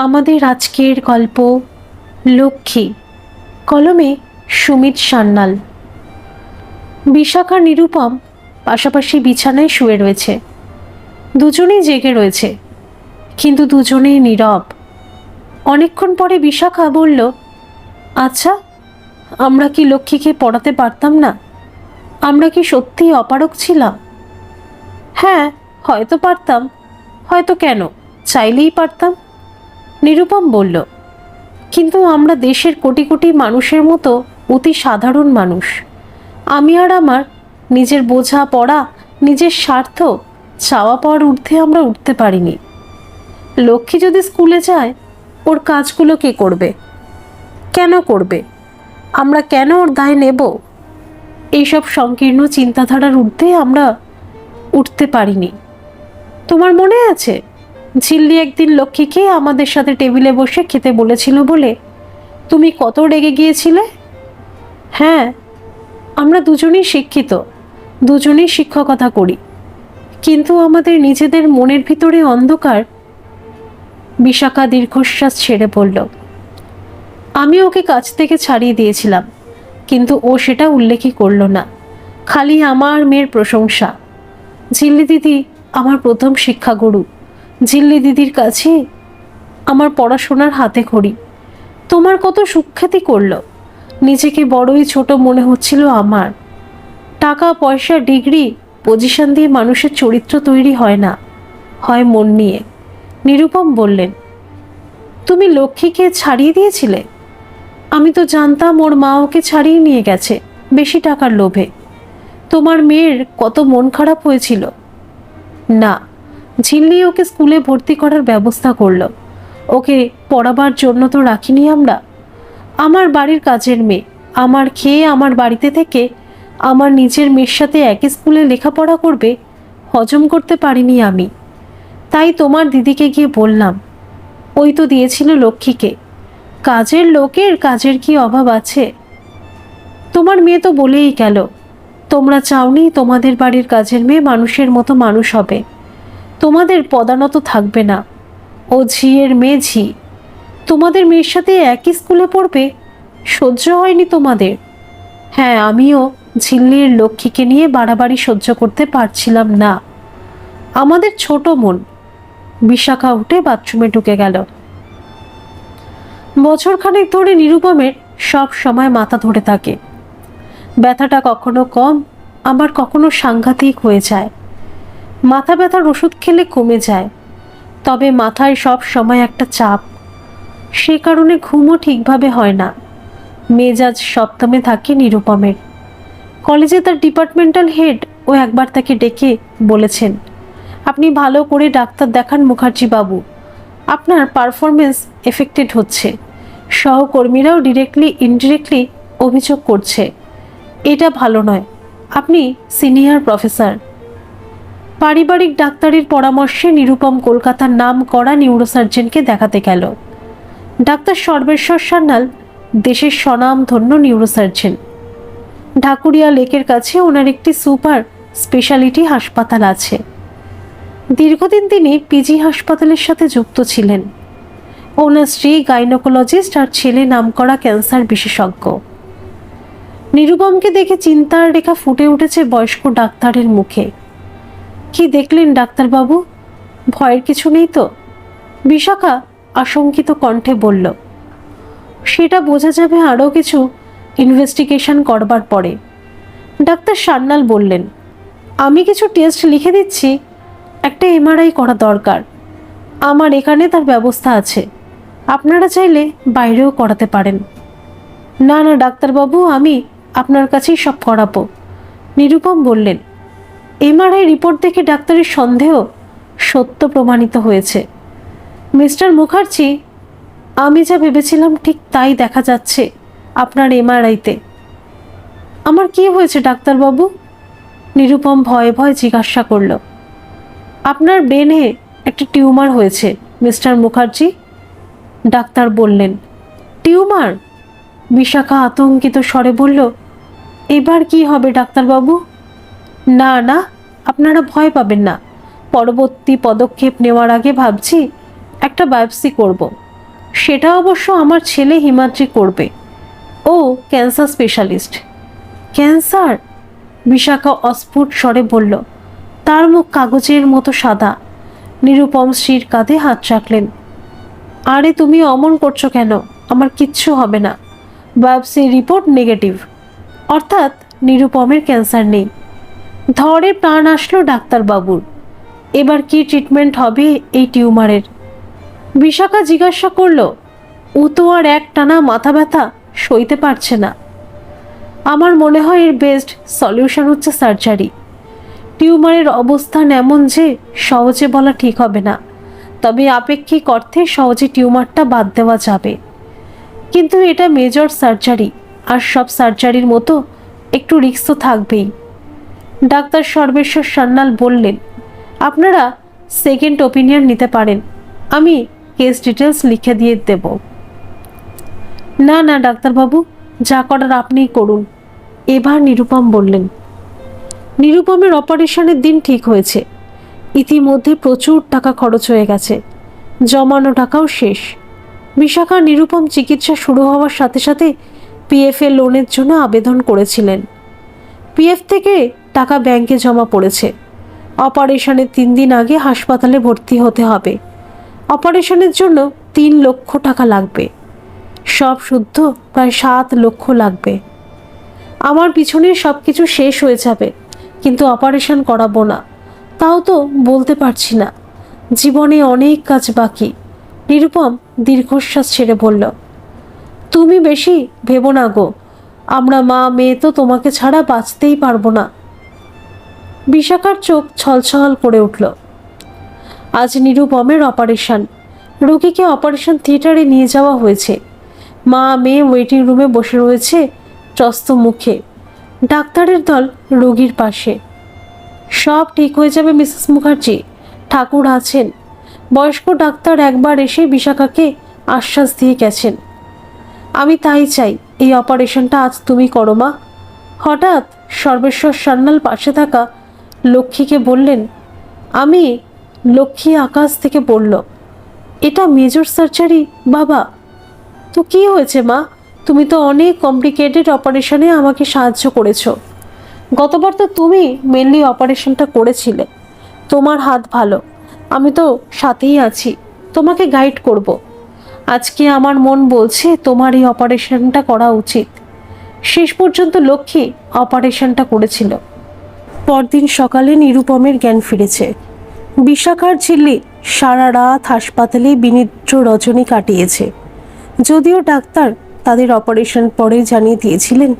আমাদের আজকের গল্প লক্ষ্মী, কলমে সুমিত সান্যাল। বিশাখা নিরুপম পাশাপাশি বিছানায় শুয়ে রয়েছে। দুজনেই জেগে রয়েছে, কিন্তু দুজনেই নীরব। অনেকক্ষণ পরে বিশাখা বলল, আচ্ছা, আমরা কি লক্ষ্মীকে পড়াতে পারতাম না? আমরা কি সত্যিই অপারগ ছিলাম? হ্যাঁ, হয়তো পারতাম, হয়তো কেন, চাইলেই পারতাম। নিরুপম বলল, কিন্তু আমরা দেশের কোটি কোটি মানুষের মতো অতি সাধারণ মানুষ। আমি আর আমার নিজের বোঝা পড়া, নিজের স্বার্থ, চাওয়া পাওয়ার ঊর্ধ্বে আমরা উঠতে পারিনি। লক্ষ্মী যদি স্কুলে যায়, ওর কাজগুলো কে করবে? কেন করবে? আমরা কেন ওর দায় নেব? এইসব সংকীর্ণ চিন্তাধারার ঊর্ধ্বে আমরা উঠতে পারিনি। তোমার মনে আছে, ঝিল্লি একদিন লক্ষ্মীকে আমাদের সাথে টেবিলে বসে খেতে বলেছিল বলে তুমি কত রেগে গিয়েছিলে? হ্যাঁ, আমরা দুজনেই শিক্ষিত, দুজনেই শিক্ষকতা করি, কিন্তু আমাদের নিজেদের মনের ভিতরে অন্ধকার। বিশাখা দীর্ঘশ্বাস ছেড়ে পড়ল। আমি ওকে কাছ থেকে ছাড়িয়ে দিয়েছিলাম, কিন্তু ও সেটা উল্লেখই করল না। খালি আমার মেয়ের প্রশংসা। ঝিল্লি দিদি আমার প্রথম শিক্ষাগুরু। ঝিল্লি দিদির কাছে আমার পড়াশোনার হাতে খড়ি। তোমার কত সুখ্যাতি করলো, নিজেকে বড়ই ছোট মনে হচ্ছিল আমার। টাকা পয়সা ডিগ্রি পজিশন দিয়ে মানুষের চরিত্র তৈরি হয় না, হয় মন নিয়ে। নিরুপম বললেন, তুমি লক্ষ্মীকে ছাড়িয়ে দিয়েছিলে? আমি তো জানতাম ওর মা ওকে ছাড়িয়ে নিয়ে গেছে বেশি টাকার লোভে। তোমার মেয়ের কত মন খারাপ হয়েছিল। না, ঝিল্লি ওকে স্কুলে ভর্তি করার ব্যবস্থা করলো। ওকে পড়াবার জন্য তো রাখিনি আমরা। আমার বাড়ির কাজের মেয়ে, আমার খেয়ে আমার বাড়িতে থেকে আমার নিজের মেয়ের সাথে একই স্কুলে লেখাপড়া করবে, হজম করতে পারিনি আমি। তাই তোমার দিদিকে গিয়ে বললাম, ওই তো দিয়েছিল লক্ষ্মীকে। কাজের লোকের কাজের কি অভাব আছে? তোমার মেয়ে তো বলেই গেল, তোমরা চাওনি তোমাদের বাড়ির কাজের মেয়ে মানুষের মতো মানুষ হবে, তোমাদের পদানত থাকবে না। ও ঝিয়ের মেয়ে ঝি, তোমাদের মেয়ের সাথে একই স্কুলে পড়বে, সহ্য হয়নি তোমাদের। হ্যাঁ, আমিও ঝিল্লির লক্ষ্মীকে নিয়ে বাড়াবাড়ি সহ্য করতে পারছিলাম না। আমাদের ছোট মন। বিশাখা উঠে বাথরুমে ঢুকে গেল। বছরখানেক ধরে নিরুপমের সব সময় মাথা ধরে থাকে। ব্যথাটা কখনো কম, আবার কখনো সাংঘাতিক হয়ে যায়। মাথা ব্যথার ওষুধ খেলে কমে যায়, তবে মাথায় সব সময় একটা চাপ। সে কারণে ঘুমও ঠিকভাবে হয় না। মেজাজ সপ্তমে থাকে নিরুপমের। কলেজে তার ডিপার্টমেন্টাল হেড ও একবার তাকে ডেকে বলেছেন, আপনি ভালো করে ডাক্তার দেখান মুখার্জি বাবু, আপনার পারফরমেন্স এফেক্টেড হচ্ছে। সহকর্মীরাও ডিরেক্টলি ইনডিরেক্টলি অভিযোগ করছে, এটা ভালো নয়। আপনি সিনিয়র প্রফেসর। পারিবারিক ডাক্তারের পরামর্শে নিরুপম কলকাতার নাম করা নিউরোসার্জনকে দেখাতে গেল। ডাক্তার সর্বেশ্বর সান্যাল দেশের স্বনামধন্য নিউরোসার্জন। ঢাকুরিয়া লেকের কাছে ওনার একটি সুপার স্পেশালিটি হাসপাতাল আছে। দীর্ঘদিন তিনি পিজি হাসপাতালের সাথে যুক্ত ছিলেন। ওনার স্ত্রী গাইনোকোলজিস্ট আর ছেলে নামকরা ক্যান্সার বিশেষজ্ঞ। নিরুপমকে দেখে চিন্তার রেখা ফুটে উঠেছে বয়স্ক ডাক্তারের মুখে। কি দেখলেন ডাক্তারবাবু? ভয়ের কিছু নেই তো? বিশাখা আশঙ্কিত কণ্ঠে বলল, সেটা বোঝা যাবে আরও কিছু ইনভেস্টিগেশন করবার পরে। ডাক্তার সান্যাল বললেন, আমি কিছু টেস্ট লিখে দিচ্ছি, একটা এমআরআই করা দরকার। আমার এখানে তার ব্যবস্থা আছে, আপনারা চাইলে বাইরেও করাতে পারেন। না না ডাক্তারবাবু, আমি আপনার কাছেই সব করাবো। নিরুপম বললেন, এমআরআই রিপোর্ট দেখে ডাক্তারের সন্দেহ সত্য প্রমাণিত হয়েছে। মিস্টার মুখার্জি, আমি যা ভেবেছিলাম ঠিক তাই দেখা যাচ্ছে আপনার এমআরআইতে। আমার কি হয়েছে ডাক্তারবাবু? নিরুপম ভয়ে ভয়ে জিজ্ঞাসা করল। আপনার ব্রেনে একটা টিউমার হয়েছে মিস্টার মুখার্জি, ডাক্তার বললেন। টিউমার? বিশাখা আতঙ্কিত স্বরে বলল, এবার কি হবে ডাক্তারবাবু? না না, আপনারা ভয় পাবেন না। পরবর্তী পদক্ষেপ নেওয়ার আগে ভাবছি একটা বায়োপসি করব। সেটা অবশ্য আমার ছেলে হিমাদ্রি করবে। ও ক্যান্সার স্পেশালিস্ট। ক্যান্সার? বিশাখা অস্ফুট স্বরে বলল। তার মুখ কাগজের মতো সাদা। নিরুপম শ্রীর কাঁধে হাত রাখলেন। আরে তুমি অমন করছো কেন? আমার কিচ্ছু হবে না। বায়োপসি রিপোর্ট নেগেটিভ, অর্থাৎ নিরুপমের ক্যান্সার নেই। ধরে প্রাণ আসলো ডাক্তারবাবুর। এবার কি ট্রিটমেন্ট হবে এই টিউমারের? বিশাখা জিজ্ঞাসা করলো। ও তো আর এক টানা মাথা ব্যথা সইতে পারছে না। আমার মনে হয় এর বেস্ট সলিউশন হচ্ছে সার্জারি। টিউমারের অবস্থান এমন যে সহজে বলা ঠিক হবে না, তবে আপেক্ষিক অর্থে সহজে টিউমারটা বাদ দেওয়া যাবে। কিন্তু এটা মেজর সার্জারি, আর সব সার্জারির মতো একটু রিস্ক তো থাকবেই। ডাক্তার সর্বেশ্বর সান্যাল বললেন, আপনারা সেকেন্ড ওপিনিয়ন নিতে পারেন। আমি কেস ডিটেলস লিখে দিয়ে দেব। না না ডাক্তারবাবু, যা করার আপনিই করুন, এবার নিরুপম বললেন। নিরুপমের অপারেশনের দিন ঠিক হয়েছে। ইতিমধ্যে প্রচুর টাকা খরচ হয়ে গেছে, জমানো টাকাও শেষ। বিশাখা নিরুপম চিকিৎসা শুরু হওয়ার সাথে সাথে পিএফএ লোনের জন্য আবেদন করেছিলেন। পিএফ থেকে টাকা ব্যাংকে জমা পড়েছে। অপারেশনের 3 দিন আগে হাসপাতালে ভর্তি হতে হবে। অপারেশনের জন্য 3 লক্ষ টাকা লাগবে। সব শুদ্ধ প্রায় 7 লক্ষ লাগবে। আমার পিছনে সব কিছু শেষ হয়ে যাবে, কিন্তু অপারেশন করাবো না। তাও তো বলতে পারছি না, জীবনে অনেক কাজ বাকি। নিরুপম দীর্ঘশ্বাস ছেড়ে বলল, তুমি বেশি ভেবো না গো, আমরা মা মেয়ে তো তোমাকে ছাড়া বাঁচতেই পারবো না। বিশাখার চোখ ছলছল করে উঠল। আজ নিরুপমের অপারেশন। রোগীকে অপারেশন থিয়েটারে নিয়ে যাওয়া হয়েছে। মা মেয়ে ওয়েটিং রুমে বসে রয়েছে ত্রস্ত মুখে। ডাক্তারের দল রোগীর পাশে। সব ঠিক হয়ে যাবে মিসেস মুখার্জি, ঠাকুর আছেন। বয়স্ক ডাক্তার একবার এসে বিশাখাকে আশ্বাস দিয়ে গেছেন। আমি তাই চাই, এই অপারেশনটা আজ তুমি করো মা। হঠাৎ সর্বেশ্বর সান্যাল পাশে থাকা লক্ষ্মীকে বললেন। আমি। লক্ষ্মী আকাশ থেকে বলল, এটা মেজর সার্জারি বাবা। তো কি হয়েছে মা? তুমি তো অনেক কমপ্লিকেটেড অপারেশনে আমাকে সাহায্য করেছো। গতবার তো তুমি মেনলি অপারেশনটা করেছিলে। তোমার হাত ভালো, আমি তো সাথেই আছি, তোমাকে গাইড করব। আজকে আমার মন বলছে তোমার এই অপারেশনটা করা উচিত। শেষ পর্যন্ত লক্ষ্মী অপারেশনটা করেছিল। পরদিন সকালে নিরুপমের জ্ঞান ফিরেছে। বিশাখার ঝিল্লি সারা রাত হাসপাতালে বিনিদ্র রজনী কাটিয়েছে। যদিও ডাক্তার তাদের অপারেশন পরে জানিয়ে দিয়েছিলেন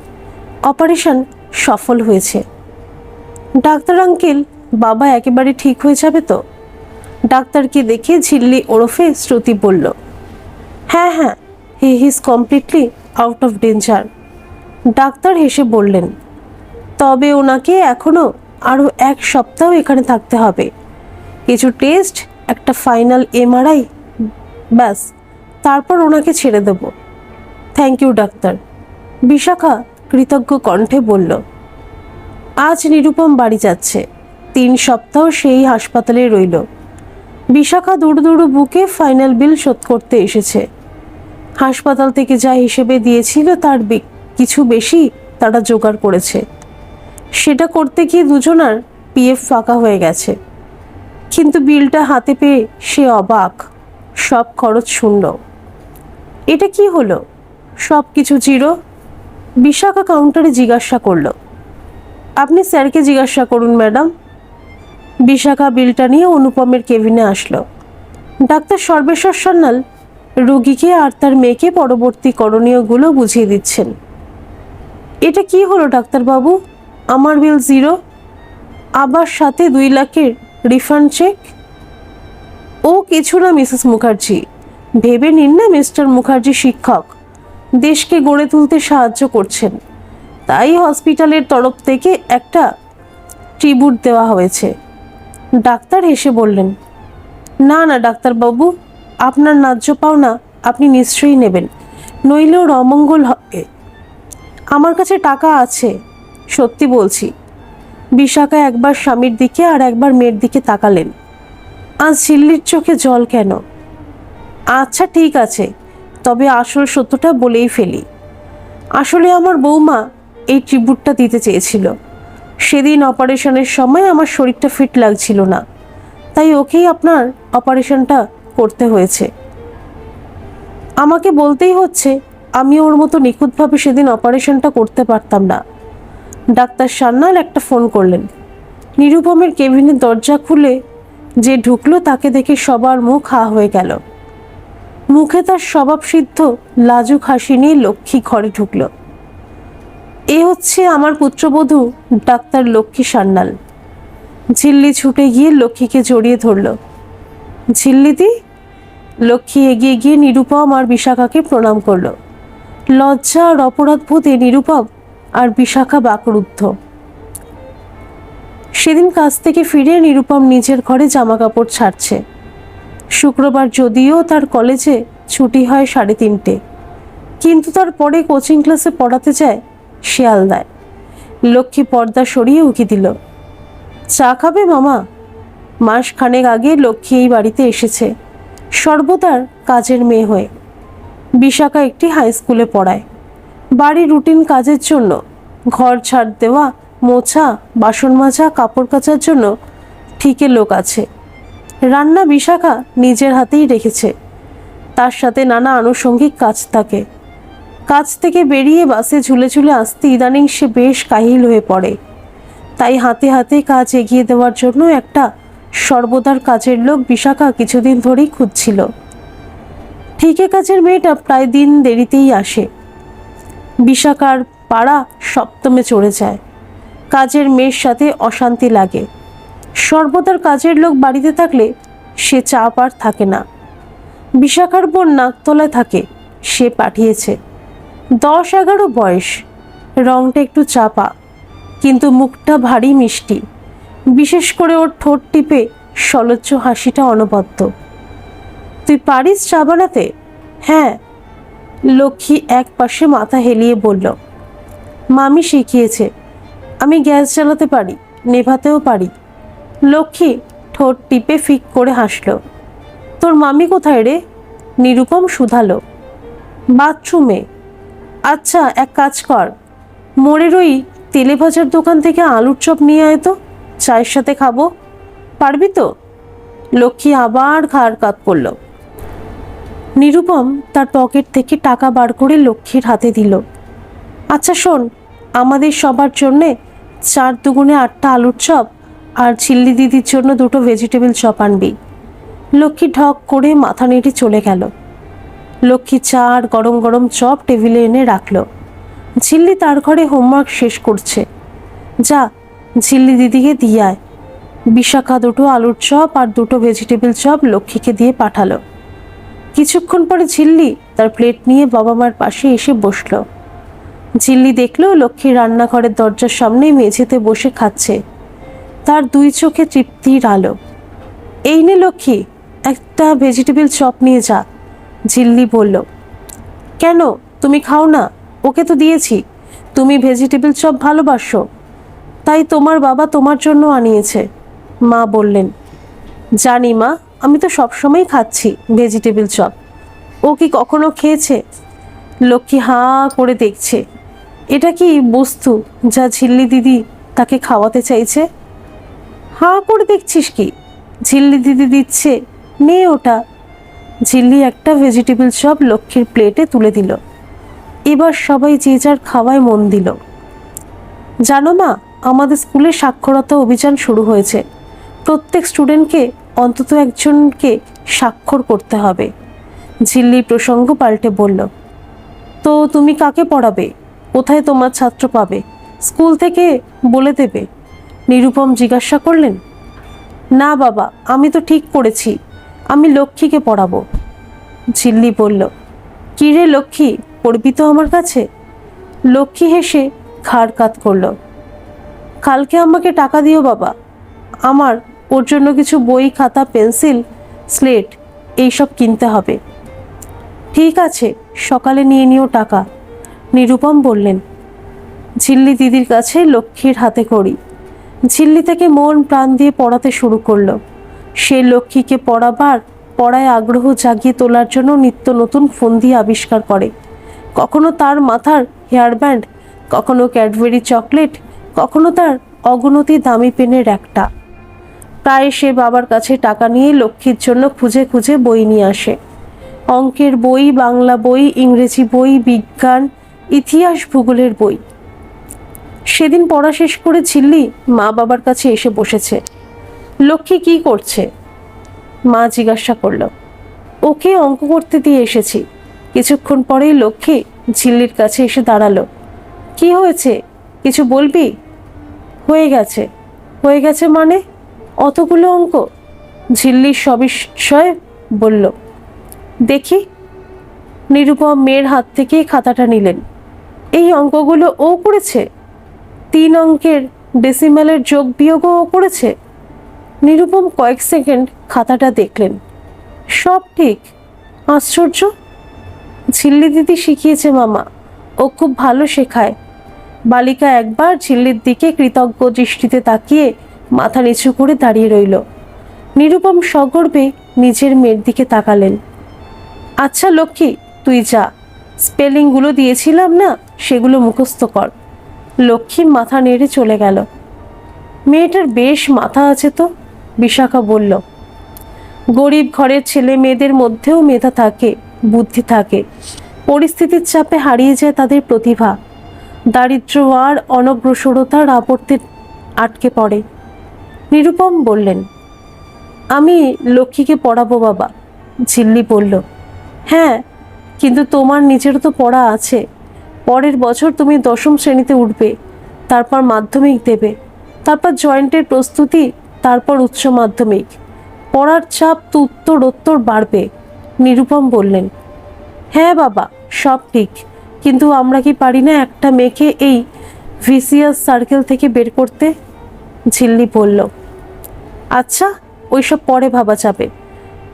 অপারেশন সফল হয়েছে। ডাক্তার আঙ্কেল, বাবা একেবারে ঠিক হয়ে যাবে তো? ডাক্তারকে দেখে ঝিল্লি ওরফে শ্রুতি বলল, হ্যাঁ হ্যাঁ, he is completely out of danger. Doctor হেসে বললেন, তবে ওনাকে এখনো আরও 1 সপ্তাহ এখানে থাকতে হবে। কিছু টেস্ট, একটা ফাইনাল এমআরআই, ব্যাস, তারপর ওনাকে ছেড়ে দেব। থ্যাংক ইউ ডাক্তার, বিশাখা কৃতজ্ঞ কণ্ঠে বলল। আজ নিরুপম বাড়ি যাচ্ছে। 3 সপ্তাহ সেই হাসপাতালে রইল। বিশাখা দূর দূর বুকে ফাইনাল বিল শোধ করতে এসেছে। হাসপাতাল থেকে যা হিসেবে দিয়েছিল তার কিছু বেশি তারা জোগাড় করেছে। সেটা করতে গিয়ে দুজনার পিএফ ফাঁকা হয়ে গেছে। কিন্তু বিলটা হাতে পেয়ে সে অবাক। সব খরচ শূন্য। এটা কি হলো? সব কিছু জিরো। বিশাখা কাউন্টারে জিজ্ঞাসা করল, আপনি স্যারকে জিজ্ঞাসা করুন ম্যাডাম। বিশাখা বিলটা নিয়ে অনুপমের কেবিনে আসলো। ডাক্তার সর্বেশ্বর সান্যাল রোগীকে আর তার মেয়েকে পরবর্তী করণীয়গুলো বুঝিয়ে দিচ্ছেন। এটা কি হলো ডাক্তারবাবু? আমার বিল জিরো, আবার সাথে 2 লাখের রিফান্ড চেক। ও কিছু না মিসেস মুখার্জি, ভেবে নিন না মিস্টার মুখার্জি শিক্ষক, দেশকে গড়ে তুলতে সাহায্য করছেন, তাই হসপিটালের তরফ থেকে একটা ট্রিবিউট দেওয়া হয়েছে। ডাক্তার হেসে বললেন, না না ডাক্তারবাবু, আপনার ন্যায্য পাওনা আপনি নিশ্চয়ই নেবেন, নইলে ওর অমঙ্গল হবে। আমার কাছে টাকা আছে, সত্যি বলছি। বিশাখা একবার স্বামীর দিকে আর একবার মেয়ের দিকে তাকালেন। আজ ঝিল্লির চোখে জল কেন? আচ্ছা ঠিক আছে, তবে আসল সত্যটা বলেই ফেলি। আসলে আমার বৌমা এই ট্রিবিউটটা দিতে চেয়েছিল। সেদিন অপারেশনের সময় আমার শরীরটা ফিট লাগছিল না, তাই ওকেই আপনার অপারেশনটা করতে হয়েছে। আমাকে বলতেই হচ্ছে, আমি ওর মতো নিখুঁতভাবে সেদিন অপারেশনটা করতে পারতাম না। ডাক্তার সান্যাল একটা ফোন করলেন। নিরুপমের কেবিনের দরজা খুলে যে ঢুকলো তাকে দেখে সবার মুখ হা হয়ে গেল। মুখে তার স্বভাবসিদ্ধ লাজুক হাসি নিয়ে লক্ষ্মী ঘরে ঢুকল। এ হচ্ছে আমার পুত্রবধূ ডাক্তার লক্ষ্মী সান্যাল। ঝিল্লি ছুটে গিয়ে লক্ষ্মীকে জড়িয়ে ধরল। ঝিল্লিদি। লক্ষ্মী এগিয়ে গিয়ে নিরুপম আর বিশাখাকে প্রণাম করল। লজ্জা আর অপরাধ বোধে নিরুপম আর বিশাখা বাকরুদ্ধ। সেদিন কাজ থেকে ফিরে নিরুপম নিজের ঘরে জামা কাপড় ছাড়ছে। শুক্রবার যদিও তার কলেজে ছুটি হয় 3:30, কিন্তু তারপরে কোচিং ক্লাসে পড়াতে যায় শিয়ালদায়। লক্ষ্মী পর্দা সরিয়ে উকি দিল। চা খাবে মামা? মাস খানেক আগে লক্ষ্মী এই বাড়িতে এসেছে সর্বদার কাজের মেয়ে হয়ে। বিশাখা একটি হাই স্কুলে পড়ায়। বাড়ির রুটিন কাজের জন্য, ঘর ঝাড় দেওয়া, মোছা, বাসন মাজা, কাপড় কাচার জন্য ঠিকই লোক আছে। রান্না বিশাখা নিজের হাতেই রেখেছে। তার সাথে নানা আনুষঙ্গিক কাজ থাকে। কাজ থেকে বেরিয়ে বাসে ঝুলে ঝুলে আসতে ইদানিং সে বেশ কাহিল হয়ে পড়ে। তাই হাতে হাতে কাজ এগিয়ে দেওয়ার জন্য একটা সর্বদার কাজের লোক বিশাখা কিছুদিন ধরেই খুঁজছিল। ঠিকে কাজের মেয়েটা প্রায় দিন দেরিতেই আসে। বিশাখার পাড়া সপ্তমে চড়ে যায়। কাজের মেয়ের সাথে অশান্তি লাগে। সর্বদার কাজের লোক বাড়িতে থাকলে সে চাপ আর থাকে না। বিশাখার বোন নাকতলায় থাকে, সে পাঠিয়েছে। 10-11 বয়স, রংটা একটু চাপা, কিন্তু মুখটা ভারী মিষ্টি। বিশেষ করে ওর ঠোঁট টিপে সলজ্জ হাসিটা অনবদ্য। তুই পারিস চা বানাতে? হ্যাঁ, লক্ষ্মী এক পাশে মাথা হেলিয়ে বলল। মামি শিখিয়েছে। আমি গ্যাস জ্বালাতে পারি, নেভাতেও পারি। লক্ষ্মী ঠোঁট টিপে ফিক করে হাসল। তোর মামি কোথায় রে? নিরুপম শুধালো। বাথরুমে। আচ্ছা, এক কাজ কর, মোড়ের ওই তেলে ভাজার দোকান থেকে আলুর চপ নিয়ে আয় তো, চায়ের সাথে খাবো। পারবি তো? লক্ষ্মী আবার ঘাড় কাত করল। নিরুপম তার পকেট থেকে টাকা বার করে লক্ষ্মীর হাতে দিল। আচ্ছা শোন, আমাদের সবার জন্যে 4 দুগুণে 8টা আলুর চপ আর ঝিল্লি দিদির জন্য 2টো ভেজিটেবল চপ আনবি। লক্ষ্মী ঢক করে মাথা নেড়ে চলে গেল। লক্ষ্মী চা আর গরম গরম চপ টেবিলে এনে রাখল। ঝিল্লি তার ঘরে হোমওয়ার্ক শেষ করছে। যা, ঝিল্লি দিদিকে দিয়ে আয়। বিশাখা 2টো আলুর চপ আর 2টো ভেজিটেবল চপ লক্ষ্মীকে দিয়ে পাঠালো। কিছুক্ষণ পরে ঝিল্লি তার প্লেট নিয়ে বাবা মার পাশে এসে বসলো। ঝিল্লি দেখলো লক্ষ্মী রান্নাঘরের দরজার সামনে মেঝেতে বসে খাচ্ছে। তার 2 চোখে তৃপ্তির আলো। এই নে লক্ষ্মী, একটা ভেজিটেবল চপ নিয়ে যা। ঝিল্লি বলল। কেন, তুমি খাও না? ওকে তো দিয়েছি। তুমি ভেজিটেবল চপ ভালোবাসো, তাই তোমার বাবা তোমার জন্য আনিয়েছে, মা বললেন। জানি মা, আমি তো সবসময় খাচ্ছি ভেজিটেবল চপ। ও কি কখনো খেয়েছে? লক্ষ্মী হাঁ করে দেখছে। এটা কি বস্তু যা ঝিল্লি দিদি তাকে খাওয়াতে চাইছে? হাঁ করে দেখছিস কি? ঝিল্লি দিদি দিচ্ছে, নে ওটা। ঝিল্লি একটা ভেজিটেবল চপ লক্ষ্মীর প্লেটে তুলে দিল। এবার সবাই যে যার খাওয়ায় মন দিল। জানো মা, আমাদের স্কুলে সাক্ষরতা অভিযান শুরু হয়েছে। প্রত্যেক স্টুডেন্টকে অন্তত একজনকে স্বাক্ষর করতে হবে। ঝিল্লি প্রসঙ্গ পাল্টে বলল। তো তুমি কাকে পড়াবে? কোথায় তোমার ছাত্র পাবে? স্কুল থেকে বলে দেবে? নিরুপম জিজ্ঞাসা করলেন। না বাবা, আমি তো ঠিক করেছি, আমি লক্ষ্মীকে পড়াবো। ঝিল্লি বলল। কি রে লক্ষ্মী, পড়বি তো আমার কাছে? লক্ষ্মী হেসে ঘাড় কাত করল। কালকে আমাকে টাকা দিও বাবা, আমার ওর জন্য কিছু বই, খাতা, পেন্সিল, স্লেট এইসব কিনতে হবে। ঠিক আছে, সকালে নিয়ে নিও টাকা, নিরুপম বললেন। ঝিল্লি দিদির কাছে লক্ষ্মীর হাতে কড়ি। ঝিল্লি থেকে মন প্রাণ দিয়ে পড়াতে শুরু করলো। সে লক্ষ্মীকে পড়াবার পড়ায় আগ্রহ জাগিয়ে তোলার জন্য নিত্য নতুন ফন্দি আবিষ্কার করে। কখনো তার মাথার হেয়ারব্যান্ড, কখনো ক্যাডবেরি চকলেট, কখনো তার অগণতি দামি পেনের একটা। প্রায় সে বাবার কাছে টাকা নিয়ে লক্ষ্মীর জন্য খুঁজে খুঁজে বই নিয়ে আসে। অঙ্কের বই, বাংলা বই, ইংরেজি বই, বিজ্ঞান, ইতিহাস, ভূগোলের বই। সেদিন পড়া শেষ করে ঝিল্লি মা বাবার কাছে এসে বসেছে। লক্ষ্মী কি করছে? মা জিজ্ঞাসা করলো। ওকে অঙ্ক করতে দিয়ে এসেছি। কিছুক্ষণ পরেই লক্ষ্মী ঝিল্লির কাছে এসে দাঁড়ালো। কি হয়েছে, কিছু বলবি? হয়ে গেছে। হয়ে গেছে মানে? অতগুলো অঙ্ক? ঝিল্লির সবিস্ময়ে বলল। দেখি। নিরুপম মেয়ের হাত থেকে খাতাটা নিলেন। এই অঙ্কগুলো ও করেছে? 3 অঙ্কের ডেসিমালের যোগ বিয়োগও ও করেছে? নিরুপম কয়েক সেকেন্ড খাতাটা দেখলেন। সব ঠিক। আশ্চর্য। ঝিল্লি দিদি শিখিয়েছে মামা, ও খুব ভালো শেখায়। বালিকা একবার ঝিল্লির দিকে কৃতজ্ঞ দৃষ্টিতে তাকিয়ে মাথা নিচু করে দাঁড়িয়ে রইল। নিরুপম সগর্বে নিজের মেয়ের দিকে তাকালেন। আচ্ছা লক্ষ্মী, তুই যা, স্পেলিংগুলো দিয়েছিলাম না, সেগুলো মুখস্থ কর। লক্ষ্মী মাথা নেড়ে চলে গেল। মেয়েটার বেশ মাথা আছে তো, বিশাখা বলল। গরিব ঘরের ছেলে মেয়েদের মধ্যেও মেধা থাকে, বুদ্ধি থাকে। পরিস্থিতির চাপে হারিয়ে যায় তাদের প্রতিভা। দারিদ্র্য আর অনগ্রসরতার আবর্তে আটকে পড়ে। নিরুপম বললেন। আমি লক্ষ্মীকে পড়াবো বাবা। ঝিল্লি বলল। হ্যাঁ, কিন্তু তোমার নিজেরও তো পড়া আছে। পরের বছর তুমি 10ম শ্রেণীতে উঠবে, তারপর মাধ্যমিক দেবে, তারপর জয়েন্টের প্রস্তুতি, তারপর উচ্চ মাধ্যমিক। পড়ার চাপ তো উত্তরোত্তর বাড়বে। নিরুপম বললেন। হ্যাঁ বাবা, সব ঠিক, কিন্তু আমরা কি পারি না একটা মেয়েকে এই ভিসিয়াস সার্কেল থেকে বের করতে? ঝিল্লি বলল। আচ্ছা, ওইসব পরে ভাবা যাবে।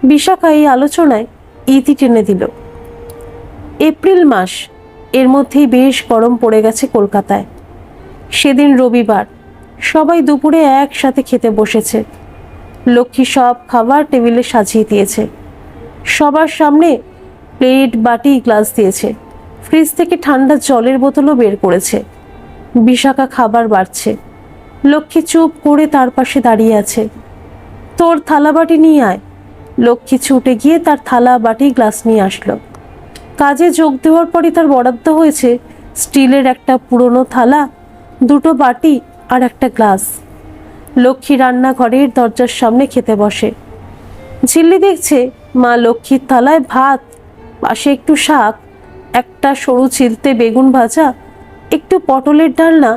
বিশাখা এই আলোচনায় ইতি টেনে দিল। এপ্রিল মাস, এর মধ্যেই বেশ গরম পড়ে গেছে কলকাতায়। সেদিন রবিবার, সবাই দুপুরে একসাথে খেতে বসেছে। লক্ষ্মী সব খাবার টেবিলে সাজিয়ে দিয়েছে। সবার সামনে প্লেট, বাটি, গ্লাস দিয়েছে। ফ্রিজ থেকে ঠান্ডা জলের বোতলও বের করেছে। বিশাখা খাবার বাড়ছে। লক্ষ্মী চুপ করে তার পাশে দাঁড়িয়ে আছে। তোর থালা বাটি নিয়ে আয়। লক্ষ্মী ছুটে গিয়ে তার থালা, বাটি, গ্লাস নিয়ে আসলো। কাজে যোগ দেওয়ার পরই তার বরাদ্দ হয়েছে স্টিলের একটা পুরনো থালা, 2টো বাটি আর একটা গ্লাস। লক্ষ্মী রান্নাঘরের দরজার সামনে খেতে বসে। ঝিল্লি দেখছে মা লক্ষ্মীর থালায় ভাত, পাশে একটু শাক, একটা সরু চিলতে বেগুন ভাজা, একটু পটলের ডালনা,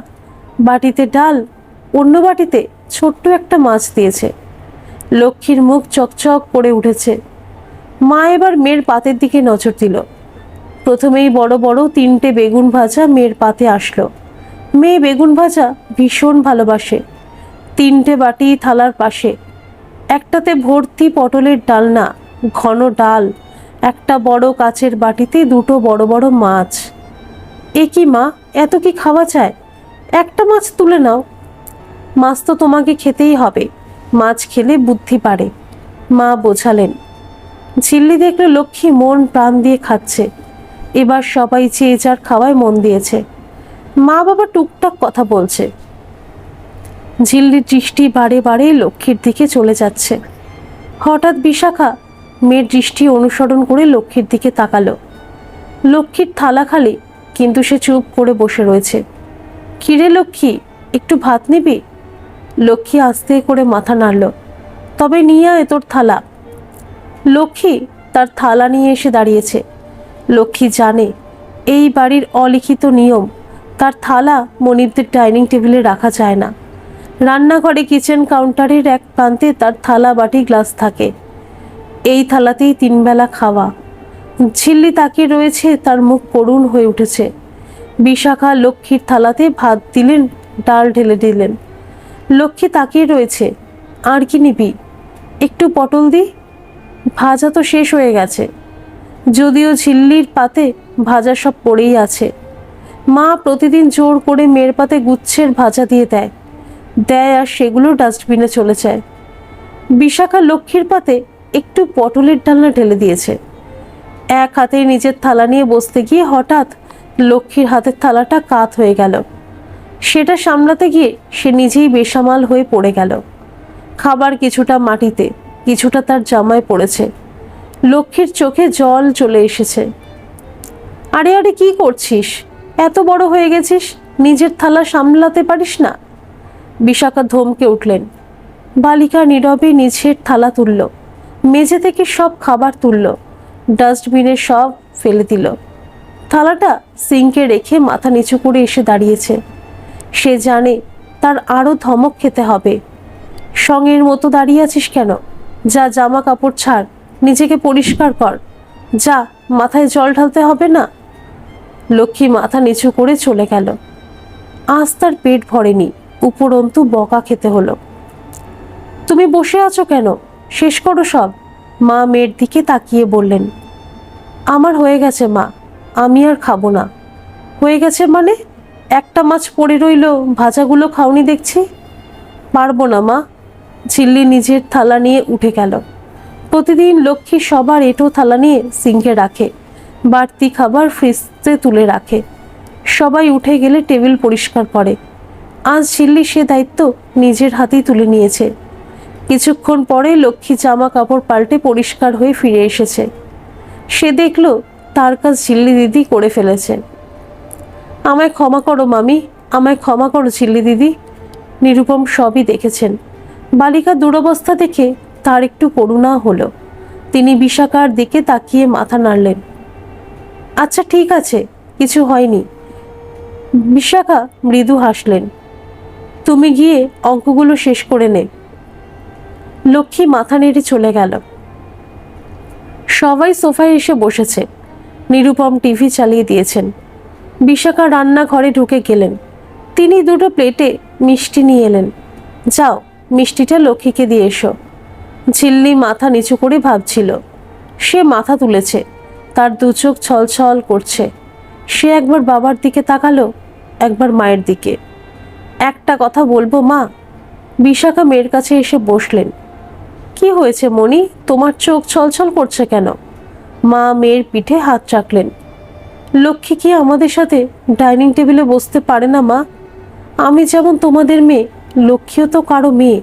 বাটিতে ডাল, অন্য বাটিতে ছোট্ট একটা মাছ দিয়েছে। লক্ষ্মীর মুখ চকচক করে উঠেছে। মা এবার মেয়ের পাতের দিকে নজর দিল। প্রথমেই বড় বড় 3টে বেগুন ভাজা মেয়ের পাতে আসলো। মেয়ে বেগুন ভাজা ভীষণ ভালোবাসে। 3টে বাটি থালার পাশে, একটাতে ভর্তি পটলের ডালনা, ঘন ডাল, একটা বড় কাচের বাটিতে 2টো বড় বড় মাছ। এ কি মা, এত কি খাওয়া যায়? একটা মাছ তুলে নাও। মাছ তো তোমাকে খেতেই হবে, মাছ খেলে বুদ্ধি বাড়ে, মা বোঝালেন। ঝিল্লি দেখলো লক্ষ্মী মন প্রাণ দিয়ে খাচ্ছে। এবার সবাই যে যার খাওয়ায় মন দিয়েছে। মা বাবা টুকটাক কথা বলছে। ঝিল্লির দৃষ্টি বারে বারে লক্ষ্মীর দিকে চলে যাচ্ছে। হঠাৎ বিশাখা মেয়ের দৃষ্টি অনুসরণ করে লক্ষ্মীর দিকে তাকালো। লক্ষ্মীর থালা খালি, কিন্তু সে চুপ করে বসে রয়েছে। কিরে লক্ষ্মী, একটু ভাত নিবি? লক্ষ্মী আস্তে করে মাথা নাড়ল। তবে নিয়ে আয় তোর থালা। লক্ষ্মী তার থালা নিয়ে এসে দাঁড়িয়েছে। লক্ষ্মী জানে এই বাড়ির অলিখিত নিয়ম, তার থালা মনিবদের ডাইনিং টেবিলে রাখা যায় না। রান্নাঘরে কিচেন কাউন্টারের এক প্রান্তে তার থালা, বাটি, গ্লাস থাকে। এই থালাতেই 3 বেলা খাওয়া। ঝিল্লি তাকিয়ে রয়েছে, তার মুখ করুণ হয়ে উঠেছে। বিশাখা লক্ষ্মীর থালাতে ভাত দিলেন, ডাল ঢেলে দিলেন। লক্ষ্মী তাকিয়ে রয়েছে। আর কি নিবি? একটু পটল দি। ভাজা তো শেষ হয়ে গেছে। যদিও ঝিল্লির পাতে ভাজা সব পড়েই আছে। মা প্রতিদিন জোর করে মেয়ের পাতে গুচ্ছের ভাজা দিয়ে দেয় আর সেগুলো ডাস্টবিনে চলে যায়। বিশাখা লক্ষ্মীর পাতে একটু পটলের ডালনা ঢেলে দিয়েছে। এক হাতে নিজের থালা নিয়ে বসতে গিয়ে হঠাৎ লক্ষ্মীর হাতের থালাটা কাত হয়ে গেল। সেটা সামলাতে গিয়ে সে নিজেই বেসামাল হয়ে পড়ে গেল। খাবার কিছুটা মাটিতে, কিছুটা তার জামায় পড়েছে। লক্ষ্মীর চোখে জল চলে এসেছে। আরে আরে কি করছিস? এত বড় হয়ে গেছিস, নিজের থালা সামলাতে পারিস না? বিশাখা ধমকে উঠলেন। বালিকা নীরবে নিজের থালা তুলল, মেঝে থেকে সব খাবার তুলল, ডাস্টবিনে সব ফেলে দিল। থালাটা সিঙ্কে রেখে মাথা নিচু করে এসে দাঁড়িয়েছে। সে জানে তার আরো ধমক খেতে হবে। সঙ্গের মতো দাঁড়িয়ে আছিস কেন? যা, জামা কাপড় ছাড়, নিজেকে পরিষ্কার কর। যা, মাথায় জল ঢালতে হবে না। লক্ষ্মী মাথা নিচু করে চলে গেল। আজ তার পেট ভরেনি, উপরন্তু বকা খেতে হলো। তুমি বসে আছো কেন? শেষ করো সব। মা মেয়ের দিকে তাকিয়ে বললেন। আমার হয়ে গেছে মা, আমি আর খাবো না। হয়ে গেছে মানে? একটা মাছ পড়ে রইল, ভাজাগুলো খাওনি দেখছি। পারবো না মা। ঝিল্লি নিজের থালা নিয়ে উঠে গেল। প্রতিদিন লক্ষ্মী সবার এঁটো থালা নিয়ে সিঙ্কে রাখে, বাড়তি খাবার ফ্রিজে তুলে রাখে। সবাই উঠে গেলে টেবিল পরিষ্কার করে। আজ ঝিল্লি সে দায়িত্ব নিজের হাতেই তুলে নিয়েছে। কিছুক্ষণ পরে লক্ষ্মী জামা কাপড় পাল্টে পরিষ্কার হয়ে ফিরে এসেছে। সে দেখল তার কাজ ঝিল্লি দিদি করে ফেলেছে। আমায় ক্ষমা করো মামি, আমায় ক্ষমা করো ঝিল্লি দিদি। নিরুপম সবই দেখেছেন। বালিকা দুরবস্থা দেখে তার একটু করুণা হলো। তিনি বিশাখার দিকে তাকিয়ে মাথা নাড়লেন। আচ্ছা ঠিক আছে, কিছু হয়নি। বিশাখা মৃদু হাসলেন। তুমি গিয়ে অঙ্কগুলো শেষ করে নে। লক্ষ্মী মাথা নেড়ে চলে গেল। সবাই সোফায় এসে বসেছে। নিরুপম টিভি চালিয়ে দিয়েছেন। বিশাখা রান্নাঘরে ঢুকে গেলেন। তিনি দুটো প্লেটে মিষ্টি নিয়ে এলেন। যাও, মিষ্টিটা লক্ষ্মীকে দিয়ে এসো। ঝিল্লি মাথা নিচু করে ভাবছিল। সে মাথা তুলেছে, তার দু চোখ ছলছল করছে। সে একবার বাবার দিকে তাকালো, একবার মায়ের দিকে। একটা কথা বলবো মা? বিশাখা মেয়ের কাছে এসে বসলেন। কি হয়েছে মণি, তোমার চোখ ছলছল করছে কেন? মা মেয়ের পিঠে হাত রাখলেন। লক্ষ্মী কি আমাদের সাথে ডাইনিং টেবিলে বসতে পারে না মা? আমি যেমন তোমাদের মেয়ে, লক্ষ্মীও তো কারো মেয়ে।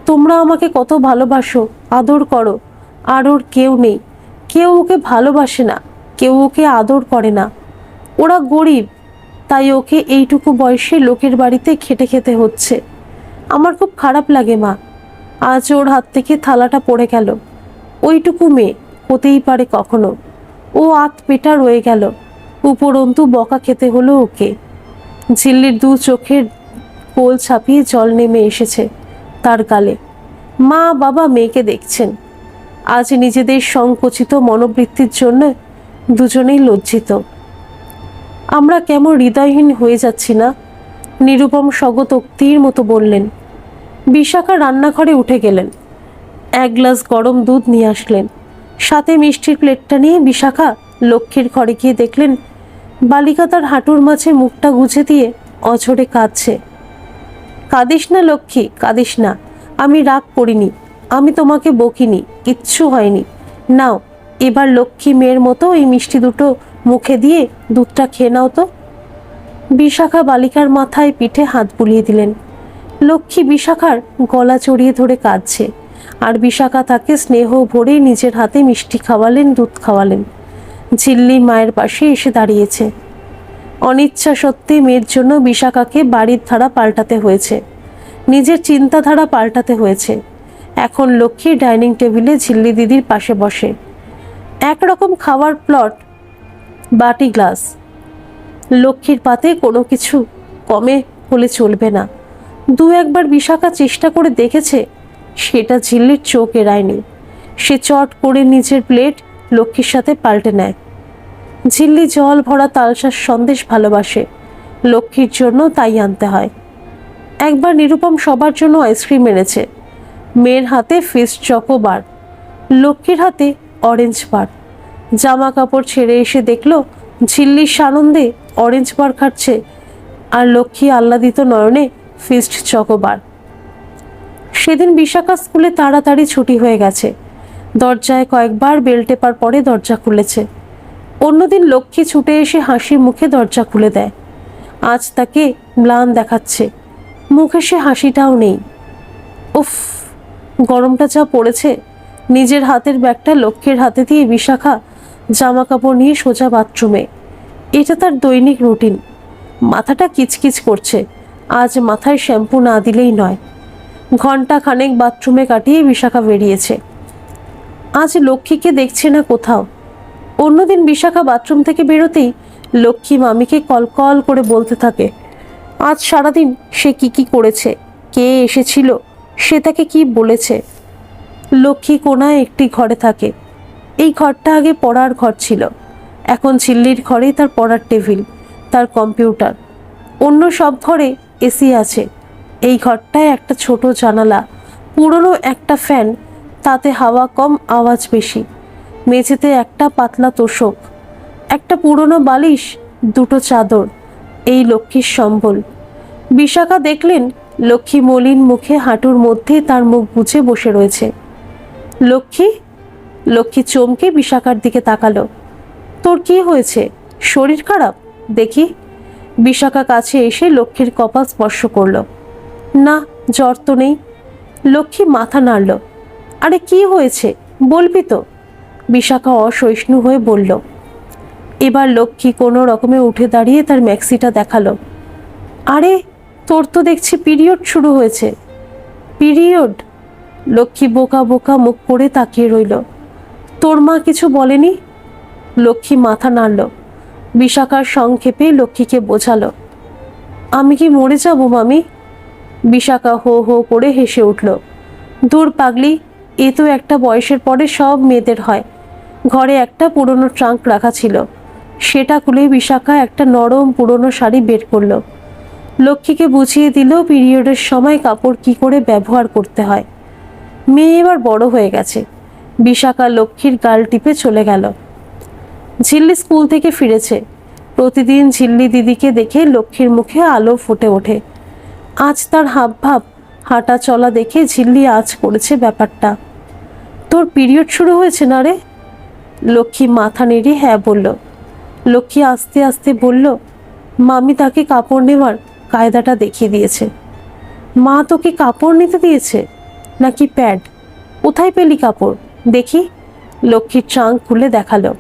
তোমরা আমাকে কত ভালোবাসো, আদর করো, আর ওর কেউ নেই। কেউ ওকে ভালোবাসে না, কেউ ওকে আদর করে না। ওরা গরিব, তাই ওকে এইটুকু বয়সে লোকের বাড়িতে খেটে খেতে হচ্ছে। আমার খুব খারাপ লাগে মা। আজ ওর হাত থেকে থালাটা পড়ে গেল। ওইটুকু মেয়ে, হতেই পারে কখনো। ও আত পেটা রয়ে গেল, উপরন্তু বকা খেতে হলো ওকে। ঝিল্লির দু চোখের কোল ছাপিয়ে জল নেমে এসেছে তার গালে। মা বাবা মেয়েকে দেখছেন। আজ নিজেদের সংকুচিত মনোবৃত্তির জন্য দুজনেই লজ্জিত। আমরা কেমন হৃদয়হীন হয়ে যাচ্ছি না? নিরুপম স্বগতোক্তির মতো বললেন। বিশাখা রান্নাঘরে উঠে গেলেন। এক গ্লাস গরম দুধ নিয়ে আসলেন। সাথে মিষ্টির প্লেটটা নিয়ে বিশাখা লক্ষ্মীর ঘরে গিয়ে দেখলেন বালিকা তার হাঁটুর মাঝে মুখটা গুজে দিয়ে অঝরে কাঁদছে। কাঁদিস না লক্ষ্মী, কাঁদিস না। আমি রাগ করিনি, আমি তোমাকে বকিনি, কিচ্ছু হয়নি। নাও, এবার লক্ষ্মী মেয়ের মতো এই মিষ্টি দুটো মুখে দিয়ে দুধটা খেয়ে নাও তো। বিশাখা বালিকার মাথায় পিঠে হাত বুলিয়ে দিলেন। লক্ষ্মী বিশাখার গলা চড়িয়ে ধরে কাঁদছে, আর বিশাখা তাকে স্নেহ ভরে নিজের হাতে মিষ্টি খাওয়ালেন, দুধ খাওয়ালেন। ঝিল্লি মায়ের পাশে এসে দাঁড়িয়েছে। অনিচ্ছা সত্ত্বে মেয়ের জন্য বিশাখাকে বাড়ির ধারা পাল্টাতে হয়েছে, নিজের চিন্তাধারা পাল্টাতে হয়েছে। এখন লক্ষ্মী ডাইনিং টেবিলে ঝিল্লি দিদির পাশে বসে। একরকম খাওয়ার প্লট, বাটি গ্লাস। লক্ষ্মীর পাতে কোনো কিছু কমে হলে চলবে না। দু একবার বিশাখা চেষ্টা করে দেখেছে, সেটা ঝিল্লির চোখ এড়ায়নি। সে চট করে নিজের প্লেট লক্ষ্মীর সাথে পাল্টে নেয়। ঝিল্লি জল ভরা তালসার সন্দেশ ভালোবাসে, লক্ষ্মীর জন্য তাই আনতে হয়। একবার নিরুপম সবার জন্য আইসক্রিম এনেছে। মেয়ের হাতে ফিস্ট চকোবার, লক্ষ্মীর হাতে অরেঞ্জ বার। জামা কাপড় ছেড়ে এসে দেখলো ঝিল্লির সানন্দে অরেঞ্জ বার খাচ্ছে, আর লক্ষ্মী আহ্লাদিত নয়নে ফিস্ট চকোবার। সেদিন বিশাখা স্কুলে তাড়াতাড়ি ছুটি হয়ে গেছে। দরজায় কয়েকবার বেল টেপার পরে দরজা খুলেছে। অন্যদিন লক্ষ্মী ছুটে এসে হাসি মুখে দরজা খুলে দেয়। আজ তাকে ম্লান দেখাচ্ছে, মুখে সে হাসিটাও নেই। উফ, গরমটা যা পড়েছে। নিজের হাতের ব্যাগটা লক্ষ্মীর হাতে দিয়ে বিশাখা জামা কাপড় নিয়ে সোজা বাথরুমে। এটা তার দৈনিক রুটিন। মাথাটা কিচকিচ করছে, আজ মাথায় শ্যাম্পু না দিলেই নয়। ঘন্টা খানেক বাথরুমে কাটিয়ে বিশাখা বেরিয়েছে। আজ লক্ষ্মীকে দেখছে না কোথাও। অন্যদিন বিশাখা বাথরুম থেকে বেরোতেই লক্ষ্মী মামিকে কল করে বলতে থাকে আজ সারাদিন সে কি করেছে, কে এসেছিল, সে তাকে কি বলেছে। লক্ষ্মী কোনায় একটি ঘরে থাকে। এই ঘরটা আগে পড়ার ঘর ছিল, এখন ঝিল্লির ঘরেই তার পড়ার টেবিল, তার কম্পিউটার। অন্য সব ঘরে এসি আছে, এই ঘরটায় একটা ছোট জানালা, পুরনো একটা ফ্যান, তাতে হাওয়া কম আওয়াজ বেশি। মেঝেতে একটা পাতলা তোষক, একটা পুরনো বালিশ, দুটো চাদর, এই লক্ষ্মীর সম্বল। বিশাখা দেখলেন লক্ষ্মী মলিন মুখে হাঁটুর মধ্যে তার মুখ বুজে বসে রয়েছে। লক্ষ্মী লক্ষ্মী চমকে বিশাখার দিকে তাকালো। তোর কি হয়েছে, শরীর খারাপ দেখি। বিশাখা কাছে এসে লক্ষ্মীর কপাল স্পর্শ করলো। না, জ্বর তো নেই। লক্ষ্মী মাথা নাড়ল। আরে কি হয়েছে বলবি তো? বিশাখা অসহিষ্ণু হয়ে বলল। এবার লক্ষ্মী কোনো রকমে উঠে দাঁড়িয়ে তার ম্যাক্সিটা দেখালো। আরে তোর তো দেখছি পিরিয়ড শুরু হয়েছে। পিরিয়ড? লক্ষ্মী বোকা বোকা মুখ করে তাকিয়ে রইল। তোর মা কিছু বলেনি? লক্ষ্মী মাথা নাড়ল। বিশাখার সংক্ষেপে লক্ষ্মীকে বোঝালো। আমি কি মরে যাব মামি? বিশাখা হো হো করে হেসে উঠল। দূর পাগলি, এ তো একটা বয়সের পরে সব মেয়েদের হয়। ঘরে একটা পুরনো ট্রাঙ্ক রাখা ছিল, সেটা খুলে বিশাখা একটা নরম পুরনো শাড়ি বের করলো। লক্ষ্মীকে বুঝিয়ে দিল পিরিয়ডের সময় কাপড় কি করে ব্যবহার করতে হয়। মেয়ে এবার বড় হয়ে গেছে। বিশাখা লক্ষ্মীর গাল টিপে চলে গেল। ঝিল্লি স্কুল থেকে ফিরেছে। প্রতিদিন ঝিল্লি দিদিকে দেখে লক্ষ্মীর মুখে আলো ফুটে ওঠে। আজ তার হাবভাব, হাঁটা চলা দেখে ঝিল্লি আজ করেছে ব্যাপারটা। তোর পিরিয়ড শুরু হয়েছে না রে? লক্ষ্মী মাথা নেড়ে হ্যাঁ বলল। লক্ষ্মী আস্তে আস্তে বলল, মামি তাকে কাপড় নেওয়ার কায়দাটা দেখিয়ে দিয়েছে। মা তোকে কাপড় নিতে দিয়েছে নাকি প্যাড? কোথায় পেলি কাপড় দেখি? লক্ষ্মীর ট্রাঙ্ক খুলে দেখালো।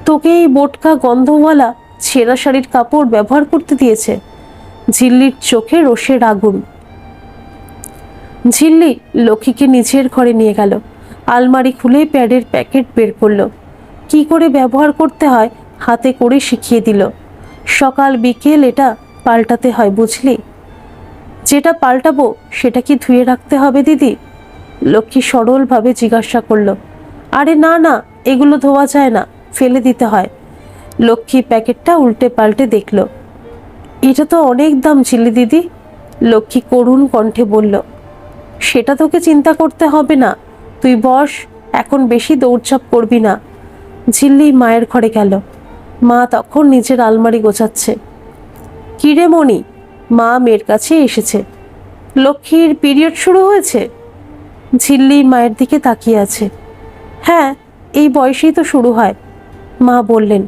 তোকে এই বোটকা গন্ধওয়ালা ছেঁড়া শাড়ির কাপড় ব্যবহার করতে দিয়েছে। ঝিল্লির চোখে রোষের আগুন। ঝিল্লি লক্ষ্মীকে নিজের ঘরে নিয়ে গেল। আলমারি খুলে প্যাডের প্যাকেট বের করলো। কি করে ব্যবহার করতে হয় হাতে করে শিখিয়ে দিল। সকাল বিকেল এটা পাল্টাতে হয় বুঝলি? যেটা পাল্টাবো সেটা কি ধুয়ে রাখতে হবে দিদি? লক্ষ্মী সরলভাবে জিজ্ঞাসা করলো। আরে না না, এগুলো ধোয়া যায় না, ফেলে দিতে হয়। লক্ষ্মী প্যাকেটটা উল্টে পাল্টে দেখল। এটা তো অনেক দাম ঝিল্লি দিদি। লক্ষ্মী করুণ কণ্ঠে বলল। সেটা তোকে চিন্তা করতে হবে না, তুই বস, এখন বেশি দৌড়ঝাঁপ করবি না। ঝিল্লি মায়ের ঘরে গেল। মা তখন নিজের আলমারি গোছাচ্ছে। কিরে মণি? মা মেয়ের কাছে এসেছে। লক্ষ্মীর পিরিয়ড শুরু হয়েছে? ঝিল্লি মায়ের দিকে তাকিয়ে আছে। হ্যাঁ, এই বয়সেই তো শুরু হয়। মা বললেন।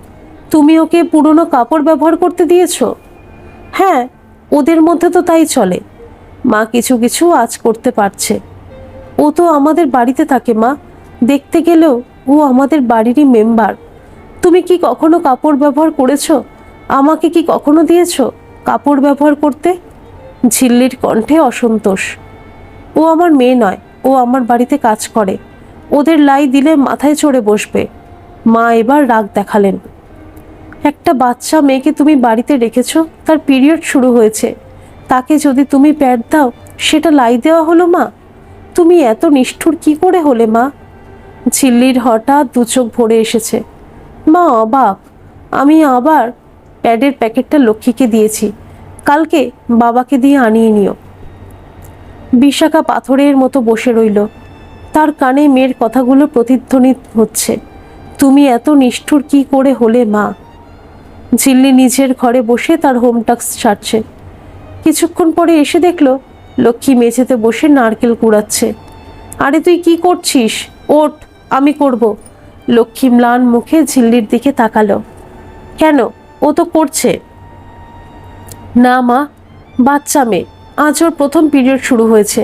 তুমি ওকে পুরনো কাপড় ব্যবহার করতে দিয়েছো? হ্যাঁ, ওদের মধ্যে তো তাই চলে। মা কিছু কিছু আজ করতে পারছে। ও তো আমাদের বাড়িতে থাকে মা, দেখতে গেলেও ও আমাদের বাড়িরই মেম্বার। তুমি কি কখনো কাপড় ব্যবহার করেছো? আমাকে কি কখনো দিয়েছো কাপড় ব্যবহার করতে? ঝিল্লির কণ্ঠে অসন্তোষ। ও আমার মেয়ে নয়, ও আমার বাড়িতে কাজ করে। ওদের লাই দিলে মাথায় চড়ে বসবে। মা এবার রাগ দেখালেন। একটা বাচ্চা মেয়েকে তুমি বাড়িতে রেখেছো, তার পিরিয়ড শুরু হয়েছে, তাকে যদি তুমি প্যাড দাও সেটা লাই দেওয়া হলো মা? তুমি এত নিষ্ঠুর কি করে হলে মা? ঝিল্লির হঠাৎ দু চোখ ভরে এসেছে। মা অবাক। আমি আবার প্যাডের প্যাকেটটা লক্ষ্মীকে দিয়েছি, কালকে বাবাকে দিয়ে আনিয়ে নিও। বিশাখা পাথরের মতো বসে রইল। তার কানে মেয়ের কথাগুলো প্রতিধ্বনিত হচ্ছে। তুমি এত নিষ্ঠুর কি করে হলে মা? ঝিল্লি নিজের ঘরে বসে তার হোম টাস্ক সারছে। কিছুক্ষণ পরে এসে দেখলো লক্ষ্মী মেঝেতে বসে নারকেল কুড়াচ্ছে। আরে তুই কি করছিস? ওঠ, আমি করব। লক্ষ্মী ম্লান মুখে ঝিল্লির দিকে তাকালো। কেন, ও তো করছে। না মা, বাচ্চা মেয়ে, আজ ওর প্রথম পিরিয়ড শুরু হয়েছে,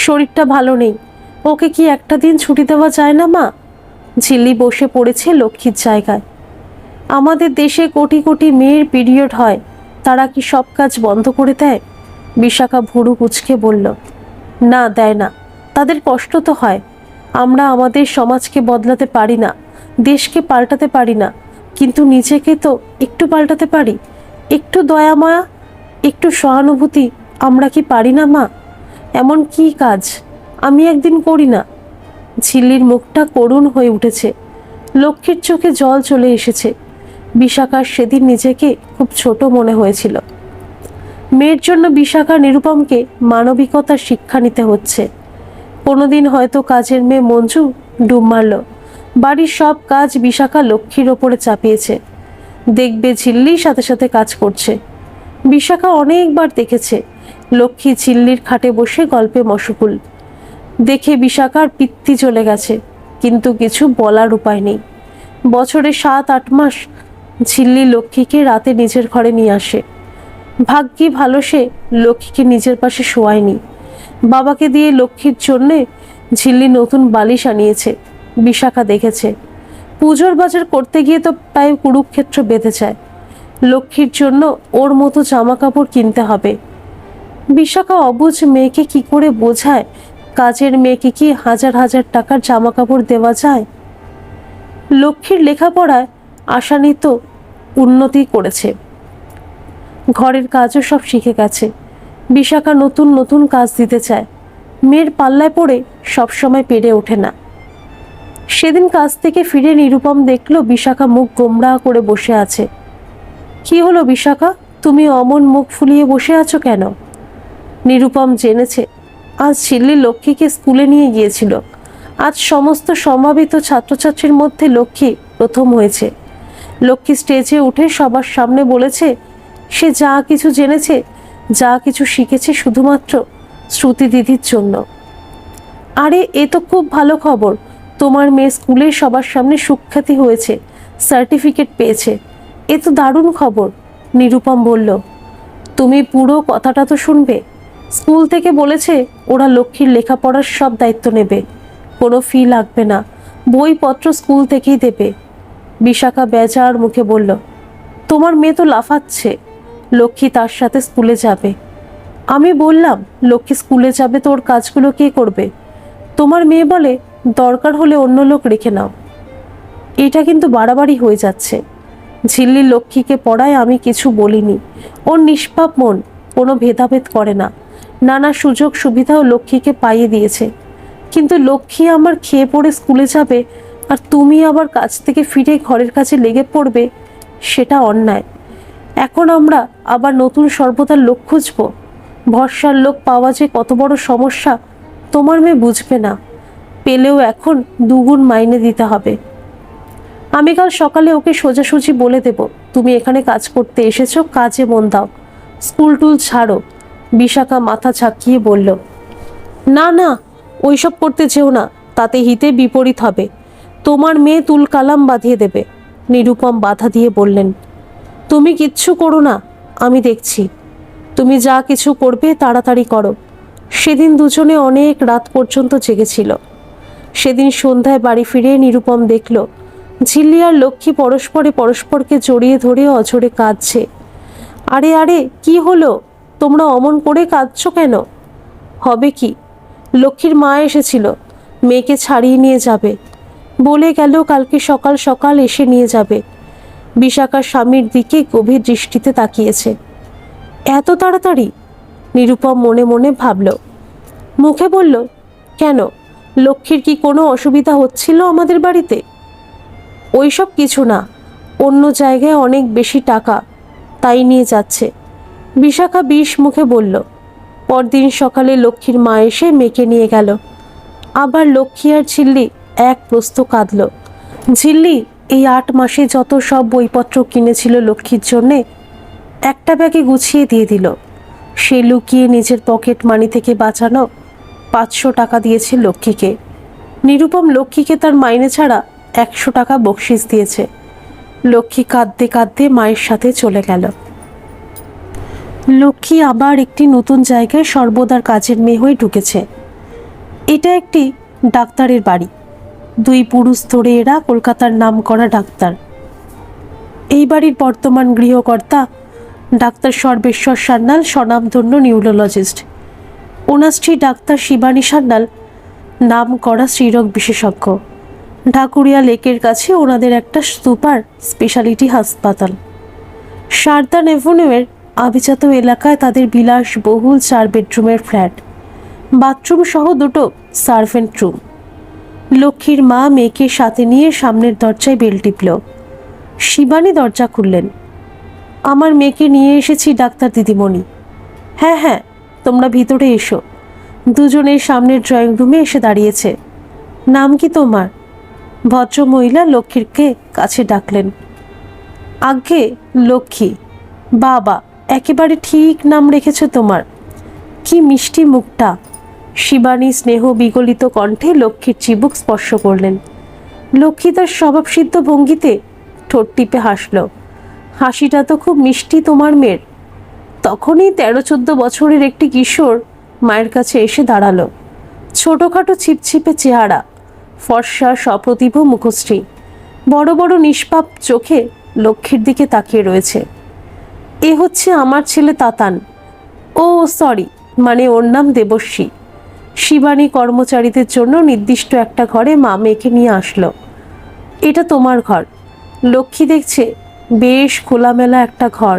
শরীরটা ভালো নেই, ওকে কি একটা দিন ছুটি দেওয়া যায় না মা? ঝিল্লি বসে পড়েছে লক্ষ্মীর জায়গায়। আমাদের দেশে কোটি কোটি মেয়ের পিরিয়ড হয়, তারা কি সব কাজ বন্ধ করে দেয়? বিশাখা ভুরু কুঁচকে বলল, না, দেয় না, তাদের কষ্ট তো হয়। আমরা আমাদের সমাজকে বদলাতে পারি না, দেশকে পাল্টাতে পারি না, কিন্তু নিজেকে তো একটু পাল্টাতে পারি। একটু দয়া মায়া, একটু সহানুভূতি আমরা কি পারি না মা? এমন কি কাজ আমি একদিন করি না? ঝিল্লির মুখটা করুণ হয়ে উঠেছে, লক্ষ্মীর চোখে জল চলে এসেছে। বিশাখার সেদিন নিজেকে খুব ছোট মনে হয়েছিল। মেয়ের জন্য বিশাখা নিরুপমকে মানবিকতার শিক্ষা নিতে হচ্ছে। কোনোদিন হয়তো কাজের মেয়ে মঞ্জু ডুব মারল, বাড়ির সব কাজ বিশাখা লক্ষ্মীর ওপরে চাপিয়েছে। দেখবে ঝিল্লির সাথে সাথে কাজ করছে। বিশাখা অনেকবার দেখেছে লক্ষ্মী ঝিল্লির খাটে বসে গল্পে মশগুল। দেখে বিশাখার পিত্তি চলে গেছে, কিন্তু কিছু বলার উপায় নেই। বছরে 7-8 মাস ঝিল্লি লক্ষ্মীকে রাতে নিজের ঘরে নিয়ে আসে। ভাগ্যি ভালো সে লক্ষ্মীকে নিজের পাশে শোয়ায়নি। বাবাকে দিয়ে লক্ষ্মীর জন্যে ঝিল্লি নতুন বালিশ আনিয়েছে। বিশাখা দেখেছে পুজোর বাজার করতে গিয়ে তো প্রায় কুরুক্ষেত্র বেঁধে যায়। লক্ষ্মীর জন্য ওর মতো জামা কাপড় কিনতে হবে। বিশাখা অবুঝ মেয়েকে কি করে বোঝায় কাজের মেয়েকে কি হাজার হাজার টাকার জামা কাপড় দেওয়া যায়? লক্ষ্মীর লেখাপড়ায় আশান্বিত উন্নতি করেছে, ঘরের কাজও সব শিখে গেছে। বিশাখা নতুন নতুন কাজ দিতে চায়, মেয়ের পাল্লায় পড়ে সবসময় পেরে ওঠে না। সেদিন কাজ থেকে ফিরে নিরুপম দেখলো বিশাখা মুখ গোমড়া করে বসে আছে। কি হলো বিশাখা, তুমি অমন মুখ ফুলিয়ে বসে আছো কেন? নিরুপম জেনেছে আজ ঝিল্লি লক্ষ্মীকে স্কুলে নিয়ে গিয়েছিল। আজ সমস্ত সম্ভাবিত ছাত্রছাত্রীর মধ্যে লক্ষ্মী প্রথম হয়েছে। লক্ষ্মী স্টেজে উঠে সবার সামনে বলেছে সে যা কিছু জেনেছে, যা কিছু শিখেছে শুধুমাত্র শ্রুতি দিদির জন্য। আরে এ তো খুব ভালো খবর, তোমার মেয়ে স্কুলে সবার সামনে সুখ্যাতি হয়েছে, সার্টিফিকেট পেয়েছে, এ তো দারুণ খবর। নিরুপম বলল, তুমি পুরো কথাটা তো শুনবে। স্কুল থেকে বলেছে ওরা লক্ষ্মীর লেখাপড়ার সব দায়িত্ব নেবে, কোনো ফি লাগবে না, বইপত্র স্কুল থেকেই দেবে। বিশাখা বেজার মুখে বলল, তোমার মেয়ে তো লাফাচ্ছে, লক্ষ্মী তার সাথে স্কুলে যাবে। আমি বললাম লক্ষ্মী স্কুলে যাবে তো ওর কাজগুলো কে করবে? তোমার মেয়ে বলে দরকার হলে অন্য লোক রেখে নাও। এটা কিন্তু বাড়াবাড়ি হয়ে যাচ্ছে। ঝিল্লি লক্ষ্মীকে পড়ায় আমি কিছু বলিনি, ওর নিষ্পাপ মন, কোনো ভেদাভেদ করে না, নানা সুযোগ সুবিধাও লক্ষ্মীকে পাইয়ে দিয়েছে। কিন্তু লক্ষ্মী আমার খেয়ে পড়ে স্কুলে যাবে আর তুমি আবার কাজ থেকে ফিরে ঘরের কাছে লেগে পড়বে, সেটা অন্যায়। এখন আমরা আবার নতুন সর্বদার লোক খুঁজব? ভরসার লোক পাওয়া যে কত বড় সমস্যা তোমার মেয়ে বুঝবে না, পেলেও এখন দুগুণ মাইনে দিতে হবে। আমি কাল সকালে ওকে সোজাসুজি বলে দেব তুমি এখানে কাজ করতে এসেছো, কাজে মন দাও, স্কুল টুল ছাড়ো। বিশাখা মাথা ঝাঁকিয়ে বলল, না না, ওইসব করতে যেও না, তাতে হিতে বিপরীত হবে, তোমার মেয়ে তুল কালাম বাঁধিয়ে দেবে। নিরুপম বাধা দিয়ে বললেন, তুমি কিচ্ছু করো না, আমি দেখছি। তুমি যা কিছু করবে তাড়াতাড়ি করো। সেদিন দুজনে অনেক রাত পর্যন্ত জেগেছিল। সেদিন সন্ধ্যায় বাড়ি ফিরে নিরুপম দেখল ঝিল্লি আর লক্ষ্মী পরস্পরকে জড়িয়ে ধরে অঝরে কাঁদছে। আরে আরে, কি হলো, তোমরা অমন করে কাঁদছো কেন? হবে কি, লক্ষ্মীর মা এসেছিল, মেয়েকে ছাড়িয়ে নিয়ে যাবে বলে গেল কালকে সকাল সকাল এসে নিয়ে যাবে। বিশাখার স্বামীর দিকে গভীর দৃষ্টিতে তাকিয়েছে। এত তাড়াতাড়ি? নিরুপম মনে মনে ভাবল। মুখে বলল, কেন, লক্ষ্মীর কি কোনো অসুবিধা হচ্ছিল আমাদের বাড়িতে? ওইসব কিছু না, অন্য জায়গায় অনেক বেশি টাকা, তাই নিয়ে যাচ্ছে। বিশাখা বিষ মুখে বলল। পরদিন সকালে লক্ষ্মীর মা এসে মেয়েকে নিয়ে গেল। আবার লক্ষ্মী আর ঝিল্লি এক প্রস্ত কাঁদল। ঝিল্লি এই 8 মাসে যত সব বইপত্র কিনেছিল লক্ষ্মীর জন্যে একটা ব্যাগে গুছিয়ে দিয়ে দিল। সে লুকিয়ে নিজের পকেট মানি থেকে বাঁচানো 500 টাকা দিয়েছে লক্ষ্মীকে। নিরুপম লক্ষ্মীকে তার মাইনে ছাড়া 100 টাকা বকশিস দিয়েছে। লক্ষ্মী কাঁদতে কাঁদতে মায়ের সাথে চলে গেল। লক্ষ্মী আবার একটি নতুন জায়গায় সর্বদার কাজের মেয়ে হয়ে ঢুকেছে। এটা একটি ডাক্তারের বাড়ি। 2 পুরুষ ধরে এরা কলকাতার নামকরা ডাক্তার। এই বাড়ির বর্তমান গৃহকর্তা ডাক্তার সর্বেশ্বর সান্যাল, স্বনামধন্য নিউরোলজিস্ট। ওনার স্ত্রী ডাক্তার শিবানী সান্যাল, নামকরা স্ত্রীরোগ বিশেষজ্ঞ। ঢাকুরিয়া লেকের কাছে ওনাদের একটা সুপার স্পেশালিটি হাসপাতাল। সারদান অ্যাভিনিউয়ের আভিজাত এলাকায় তাদের বিলাসবহুল 4 বেডরুমের ফ্ল্যাট, বাথরুম সহ 2 সার্ভেন্ট রুম। লক্ষ্মীর মা মেয়েকে সাথে নিয়ে সামনের দরজায় বেল টিপল। শিবানী দরজা খুললেন। আমার মেয়েকে নিয়ে এসেছি ডাক্তার দিদিমণি। হ্যাঁ হ্যাঁ, তোমরা ভিতরে এসো। দুজনের সামনের ড্রয়িং রুমে এসে দাঁড়িয়েছে। নাম কি তোমার? ভদ্রমহিলা লক্ষ্মীরকে কাছে ডাকলেন। আজ্ঞে লক্ষ্মী। বাবা, একেবারে ঠিক নাম রেখেছ তোমার। কি মিষ্টি মুখটা। শিবানী স্নেহ বিগলিত কণ্ঠে লক্ষ্মীর চিবুক স্পর্শ করলেন। লক্ষ্মী তার স্বভাবসিদ্ধ ভঙ্গিতে ঠোঁট টিপে হাসল। হাসিটা তো খুব মিষ্টি তোমার মেয়ের। তখনই 13-14 বছরের একটি কিশোর মায়ের কাছে এসে দাঁড়ালো। ছোটোখাটো ছিপছিপে চেহারা, ফর্সা সপ্রতিভ মুখশ্রী, বড় বড় নিষ্পাপ চোখে লক্ষ্মীর দিকে তাকিয়ে রয়েছে। এ হচ্ছে আমার ছেলে তাতান। ও সরি, মানে ওর নাম দেবশ্রী। শিবানী কর্মচারীদের জন্য নির্দিষ্ট একটা ঘরে মা মেয়েকে নিয়ে আসলো। এটা তোমার ঘর। লক্ষ্মী দেখছে বেশ খোলামেলা একটা ঘর।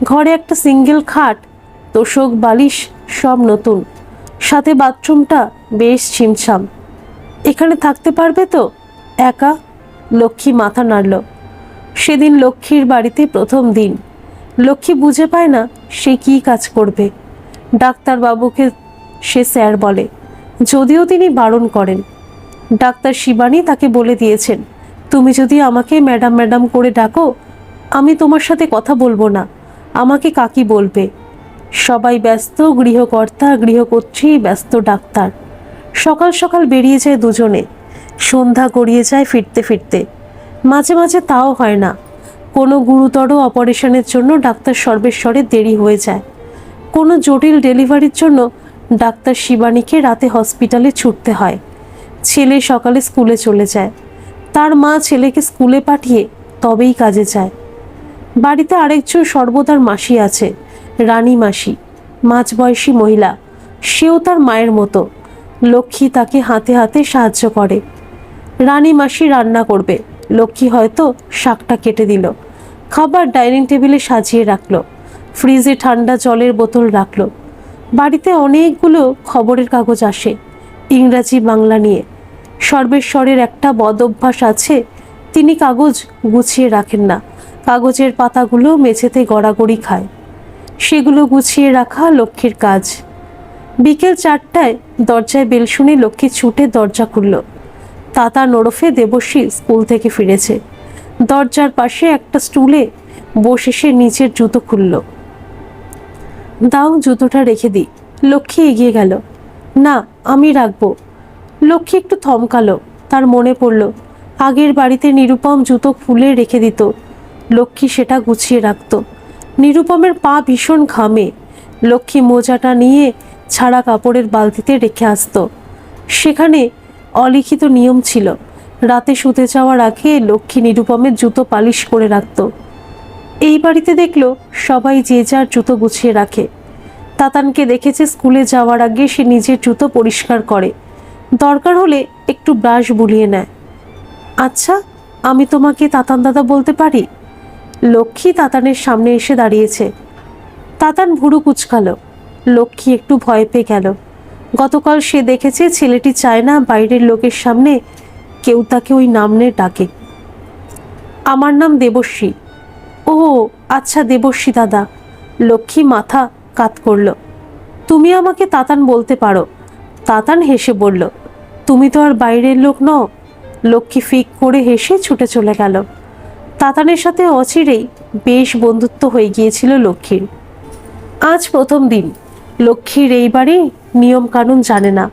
ঘরে একটা সিঙ্গেল খাট, তোষক বালিশ সব নতুন, সাথে বাথরুমটা বেশ ছিমছাম। এখানে থাকতে পারবে তো একা? লক্ষ্মী মাথা নাড়ল। সেদিন লক্ষ্মীর বাড়িতে প্রথম দিন। লক্ষ্মী বুঝে পায় না সে কি কাজ করবে। ডাক্তারবাবুকে সে স্যার বলে, যদিও তিনি বারণ করেন। ডাক্তার শিবানী তাকে বলে দিয়েছেন, তুমি যদি আমাকে ম্যাডাম ম্যাডাম করে ডাকো, আমি তোমার সাথে কথা বলবো না, আমাকে কাকি বলবে। সবাই ব্যস্ত, গৃহকর্তা গৃহকর্ত্রী ব্যস্ত, ডাক্তার। সকাল সকাল বেরিয়ে যায় দুজনে, সন্ধ্যা গড়িয়ে যায় ফিরতে ফিরতে। মাঝে মাঝে তাও হয় না। কোনো গুরুতর অপারেশনের জন্য ডাক্তার সর্বেশ্বরের দেরি হয়ে যায়। কোনো জটিল ডেলিভারির জন্য ডাক্তার শিবানীকে রাতে হসপিটালে ছুটতে হয়। ছেলে সকালে স্কুলে চলে যায়। তার মা ছেলেকে স্কুলে পাঠিয়ে তবেই কাজে যায়। বাড়িতে আরেকজন সর্বদার মাসি আছে, রানী মাসি, মাঝবয়সী মহিলা। সেও তার মায়ের মতো। লক্ষ্মী তাকে হাতে হাতে সাহায্য করে। রানী মাসি রান্না করবে, লক্ষ্মী হয়তো শাকটা কেটে দিল। খাবার ডাইনিং টেবিলে সাজিয়ে রাখলো। ফ্রিজে ঠান্ডা জলের বোতল রাখলো। বাড়িতে অনেকগুলো খবরের কাগজ আসে, ইংরাজি বাংলা নিয়ে। সর্বেশ্বরের একটা বদ অভ্যাস আছে, তিনি কাগজ গুছিয়ে রাখেন না। কাগজের পাতাগুলো মেঝেতে গড়াগড়ি খায়। সেগুলো গুছিয়ে রাখা লক্ষ্মীর কাজ। বিকেল 4টায় দরজায় বেল শুনে লক্ষ্মী ছুটে দরজা খুলল। তাতা ওরফে দেবশ্রী স্কুল থেকে ফিরেছে। দরজার পাশে একটা স্টুলে বসে সে নিচের জুতো খুলল। দাও, জুতোটা রেখে দিই। লক্ষ্মী এগিয়ে গেল। না, আমি রাখবো। লক্ষ্মী একটু থমকালো। তার মনে পড়ল আগের বাড়িতে নিরুপম জুতো খুলে রেখে দিত। লক্ষ্মী সেটা গুছিয়ে রাখত। নিরুপমের পা ভীষণ ঘামে। লক্ষ্মী মোজাটা নিয়ে ছাড়া কাপড়ের বালতিতে রেখে আসত। সেখানে অলিখিত নিয়ম ছিল, রাতে শুতে যাওয়ার আগে লক্ষ্মী নিরুপমের জুতো পালিশ করে রাখত। এই বাড়িতে দেখলো সবাই যে যার জুতো গুছিয়ে রাখে। তাতানকে দেখেছে স্কুলে যাওয়ার আগে সে নিজের জুতো পরিষ্কার করে, দরকার হলে একটু ব্রাশ বুলিয়ে নেয়। আচ্ছা, আমি তোমাকে তাতান দাদা বলতে পারি? লক্ষ্মী তাতানের সামনে এসে দাঁড়িয়েছে। তাতান ভুরু কুচকালো। লক্ষ্মী একটু ভয় পেয়ে গেল। গতকাল সে দেখেছে ছেলেটি চায় না বাইরের লোকের সামনে কেউ তাকে ওই নাম নিয়ে ডাকে। আমার নাম দেবশ্রী। ও আচ্ছা, দেবশ্রী দাদা। লক্ষ্মী মাথা কাত করল। তুমি আমাকে তাতান বলতে পারো। তাতান হেসে বলল, তুমি তো আর বাইরের লোক নও। লক্ষ্মী ফিক করে হেসে ছুটে চলে গেল। তাতানের সাথে অচিরেই বেশ বন্ধুত্ব হয়ে গিয়েছিল লক্ষ্মীর। আজ প্রথম দিন। লক্ষ্মীর এই বাড়ি নিয়ম কানুন জানে না।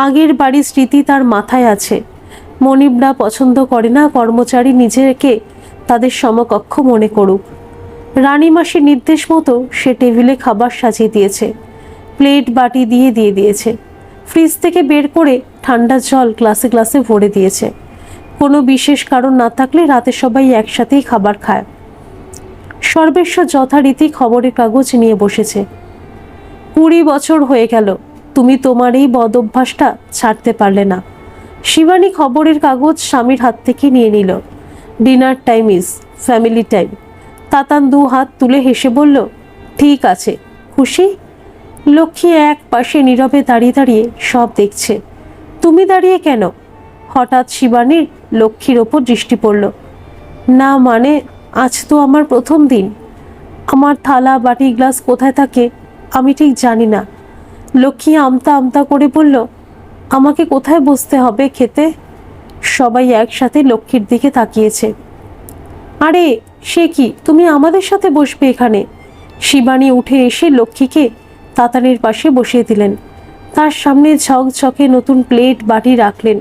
আগের বাড়ির স্মৃতি তার মাথায় আছে। মনিবরা পছন্দ করে না কর্মচারী নিজেকে তাদের সমকক্ষ মনে করুক। রানীমাসির নির্দেশ মতো সে টেবিলে খাবার সাজিয়ে দিয়েছে, প্লেট বাটি দিয়ে দিয়েছে। ফ্রিজ থেকে বের করে ঠান্ডা জল গ্লাসে গ্লাসে ভরে দিয়েছে। কোনো বিশেষ কারণ না থাকলে রাতে সবাই একসাথেই খাবার খায়। সর্বেশ্বর যথারীতি খবরের কাগজ নিয়ে বসেছে। 20 বছর হয়ে গেল, তুমি তোমার এই বদ অভ্যাসটা ছাড়তে পারলে না। শিবানী খবরের কাগজ স্বামীর হাত থেকে নিয়ে নিল। Dinner time is family time. Tatan 2 হাত তুলে হেসে বলল, ঠিক আছে, খুশি? লক্ষ্মী এক পাশে নীরবে দাঁড়িয়ে দাঁড়িয়ে সব দেখছে। তুমি দাঁড়িয়ে কেন? হঠাৎ শিবানীর লক্ষ্মীর ওপর দৃষ্টি পড়ল। না মানে, আজ তো আমার প্রথম দিন। আমার থালা বাটি গ্লাস কোথায় থাকে আমি ঠিক জানি না। লক্ষ্মী আমতা আমতা করে বলল, আমাকে কোথায় বসতে হবে খেতে? সবাই একসাথে লক্ষ্মীর দিকে তাকিয়েছে। আরে সে কি, তুমি আমাদের সাথে বসবে এখানে? শিবানী উঠে এসে লক্ষ্মীকে তাতানের পাশে বসিয়ে দিলেন। তার সামনে ঝকঝকে নতুন প্লেট বাটি রাখলেন,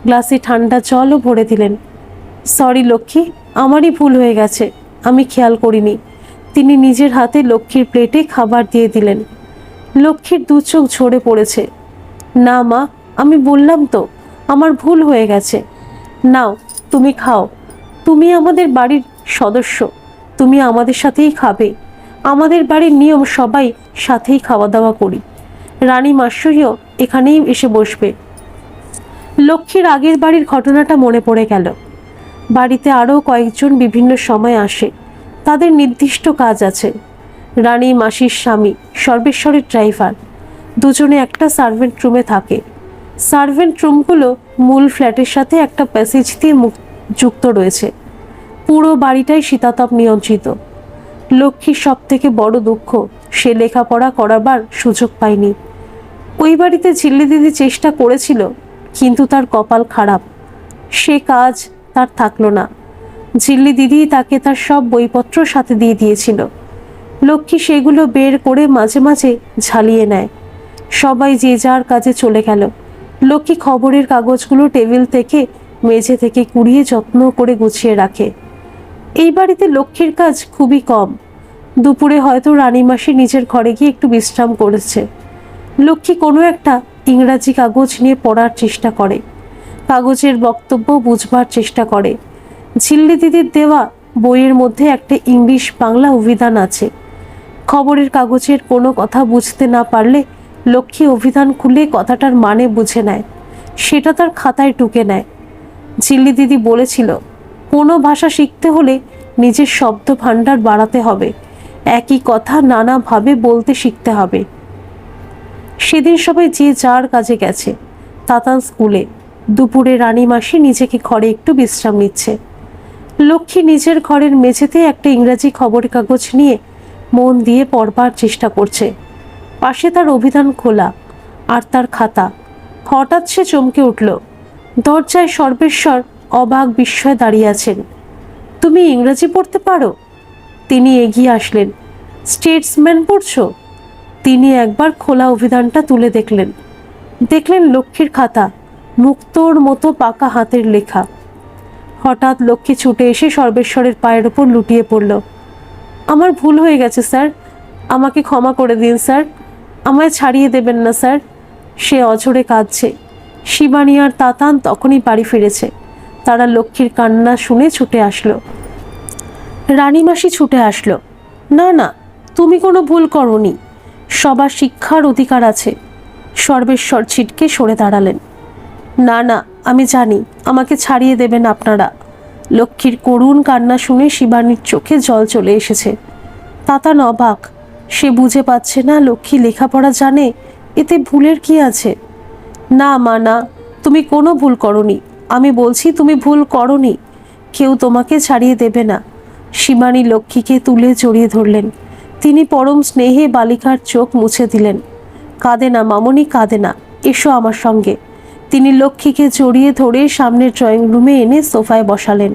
গ্লাসে ঠান্ডা জলও ভরে দিলেন। সরি লক্ষ্মী, আমারই ভুল হয়ে গেছে, আমি খেয়াল করিনি। তিনি নিজের হাতে লক্ষ্মীর প্লেটে খাবার দিয়ে দিলেন। লক্ষ্মীর 2 চোখ ঝরে পড়েছে। না মা, আমি বললাম তো আমার ভুল হয়ে গেছে। নাও তুমি খাও, তুমি আমাদের বাড়ির সদস্য, তুমি আমাদের সাথেই খাবে। আমাদের বাড়ির নিয়ম সবাই সাথেই খাওয়া দাওয়া করি। রানী মাসিও এখানেই এসে বসবে। লক্ষ্মীর আগের বাড়ির ঘটনাটা মনে পড়ে গেল। বাড়িতে আরও কয়েকজন বিভিন্ন সময় আসে, তাদের নির্দিষ্ট কাজ আছে। রানী মাসির স্বামী সর্বেশ্বরের ড্রাইভার, দুজনে একটা সার্ভেন্ট রুমে থাকে। সার্ভেন্ট রুমগুলো মূল ফ্ল্যাটের সাথে একটা প্যাসেজ দিয়ে যুক্ত রয়েছে। পুরো বাড়িটাই শীতাতপ নিয়ন্ত্রিত। লক্ষ্মীর সব থেকে বড় দুঃখ, সে লেখাপড়া করাবার সুযোগ পায়নি। ওই বাড়িতে ঝিল্লি দিদি চেষ্টা করেছিল, কিন্তু তার কপাল খারাপ, সে কাজ তার থাকলো না। ঝিল্লি দিদি তাকে তার সব বইপত্র সাথে দিয়ে দিয়েছিল। লক্ষ্মী সেগুলো বের করে মাঝে মাঝে ঝালিয়ে নেয়। সবাই যে যার কাজে চলে গেল। লক্ষ্মী খবরের কাগজগুলো টেবিল থেকে মেঝে থেকে কুড়িয়ে যত্ন করে গুছিয়ে রাখে। এই বাড়িতে লক্ষ্মীর কাজ খুবই কম। দুপুরে হয়তো রানীমাসি নিজের ঘরে গিয়ে একটু বিশ্রাম করেছে। লক্ষ্মী কোনো একটা ইংরাজি কাগজ নিয়ে পড়ার চেষ্টা করে, কাগজের বক্তব্য বুঝবার চেষ্টা করে। ঝিল্লি দিদির দেওয়া বইয়ের মধ্যে একটা ইংলিশ বাংলা অভিধান আছে। খবরের কাগজের কোনো কথা বুঝতে না পারলে লক্ষ্মী অভিধান খুলে কথাটার মানে বুঝে নেয়, সেটা তার খাতায় টুকে নেয়। ঝিল্লি দিদি বলেছিল, কোনো ভাষা শিখতে হলে নিজের শব্দ ভাণ্ডার বাড়াতে হবে, একই কথা নানাভাবে বলতে শিখতে হবে। সেদিন সবাই যে যার কাজে গেছে। তাতান স্কুলে। দুপুরে রানীমাসি নিজেকে ঘরে একটু বিশ্রাম নিচ্ছে। লক্ষ্মী নিজের ঘরের মেঝেতে একটা ইংরাজি খবরের কাগজ নিয়ে মন দিয়ে পড়বার চেষ্টা করছে। পাশে তার অভিধান খোলা আর তার খাতা। হঠাৎ সে চমকে উঠল। দরজায় সর্বেশ্বর অবাক বিস্ময়ে দাঁড়িয়ে আছেন। তুমি ইংরাজি পড়তে পারো? তিনি এগিয়ে আসলেন। স্টেটসম্যান পড়ছো? তিনি একবার খোলা অভিধানটা তুলে দেখলেন লক্ষ্মীর খাতা, মুক্তোর মতো পাকা হাতের লেখা। হঠাৎ লক্ষ্মী ছুটে এসে সর্বেশ্বরের পায়ের ওপর লুটিয়ে পড়ল। আমার ভুল হয়ে গেছে স্যার, আমাকে ক্ষমা করে দিন স্যার, আমায় ছাড়িয়ে দেবেন না স্যার। সে অঝরে কাঁদছে। শিবানী আর তাতান তখনই বাড়ি ফিরেছে। তারা লক্ষ্মীর কান্না শুনে ছুটে আসলো। রানীমাসি ছুটে আসলো। না না, তুমি কোনো ভুল করনি, সবার শিক্ষার অধিকার আছে। সর্বেশ্বর ছিটকে সরে দাঁড়ালেন। না না, আমি জানি, আমাকে ছাড়িয়ে দেবেন আপনারা। লক্ষ্মীর করুণ কান্না শুনে শিবানীর চোখে জল চলে এসেছে। তাতান অবাক, সে বুঝে পাচ্ছে না লক্ষ্মী লেখাপড়া জানে, এতে ভুলের কি আছে? না মা না, তুমি কোনো ভুল করনি, আমি বলছি তুমি ভুল করনি, কেউ তোমাকে ছাড়িয়ে দেবে না। শিবানী লক্ষ্মীকে তুলে জড়িয়ে ধরলেন। তিনি পরম স্নেহে বালিকার চোখ মুছে দিলেন। কাঁদে না মামনি, কাঁদে না, এসো আমার সঙ্গে। তিনি লক্ষ্মীকে জড়িয়ে ধরে সামনের ড্রয়িং রুমে এনে সোফায় বসালেন।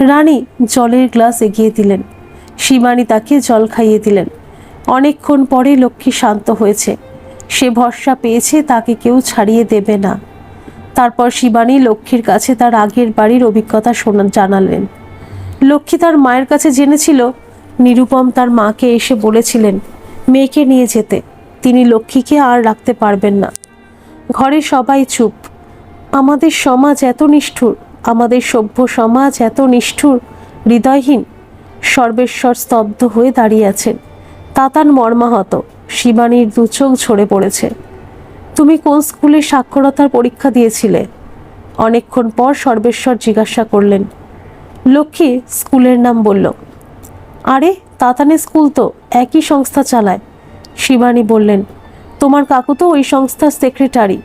রানী জলের গ্লাস এগিয়ে দিলেন। শিবানী তাকে জল খাইয়ে দিলেন। অনেকক্ষণ পরে লক্ষ্মী শান্ত হয়েছে। সে ভরসা পেয়েছে তাকে কেউ ছাড়িয়ে দেবে না। তারপর শিবানী লক্ষ্মীর কাছে তার আগের বাড়ির অভিজ্ঞতা জানালেন। লক্ষ্মী তার মায়ের কাছে জেনেছিল নিরুপম তার মাকে এসে বলেছিলেন মেয়েকে নিয়ে যেতে, তিনি লক্ষ্মীকে আর রাখতে পারবেন না। ঘরে সবাই চুপ। আমাদের সমাজ এত নিষ্ঠুর, আমাদের সভ্য সমাজ এত নিষ্ঠুর, হৃদয়হীন। সর্বেশ্বর স্তব্ধ হয়ে দাঁড়িয়ে আছেন। তাতান মর্মাহত। শিবানীর দু চোখ ঝরে পড়েছে। তুমি কোন স্কুলে সাক্ষরতার পরীক্ষা দিয়েছিলে? অনেকক্ষণ পর সর্বেশ্বর জিজ্ঞাসা করলেন। লক্ষ্মী স্কুলের নাম বলল। আরে তাতানের স্কুল তো একই সংস্থা চালায়। শিবানী বললেন, তোমার কাকু তো ওই সংস্থার সেক্রেটারি,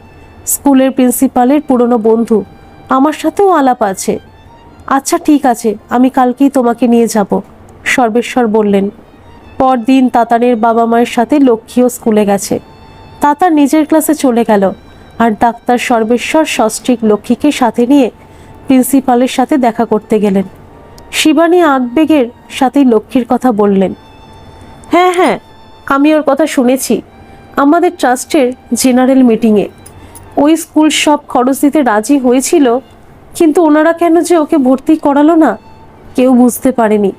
স্কুলের প্রিন্সিপালের পুরনো বন্ধু। আমার সাথেও আলাপ আছে। আচ্ছা ঠিক আছে, আমি কালকেই তোমাকে নিয়ে যাব, সর্বেশ্বর বললেন। পরদিন তাতানের বাবা মায়ের সাথে লক্ষ্মীও স্কুলে গেছে। তাতান নিজের ক্লাসে চলে গেল, আর ডাক্তার সর্বেশ্বর সস্ত্রীক লক্ষ্মীকে সাথে নিয়ে প্রিন্সিপালের সাথে দেখা করতে গেলেন। শিবানী আবেগের সাথেই লক্ষ্মীর কথা বললেন। হ্যাঁ হ্যাঁ, আমি ওর কথা শুনেছি। আমাদের ট্রাস্টের জেনারেল মিটিংয়ে ওই স্কুল সব খরচ দিতে রাজি হয়েছিল, কিন্তু ওনারা কেন যে ওকে ভর্তি করালো না কেউ বুঝতে পারেনি।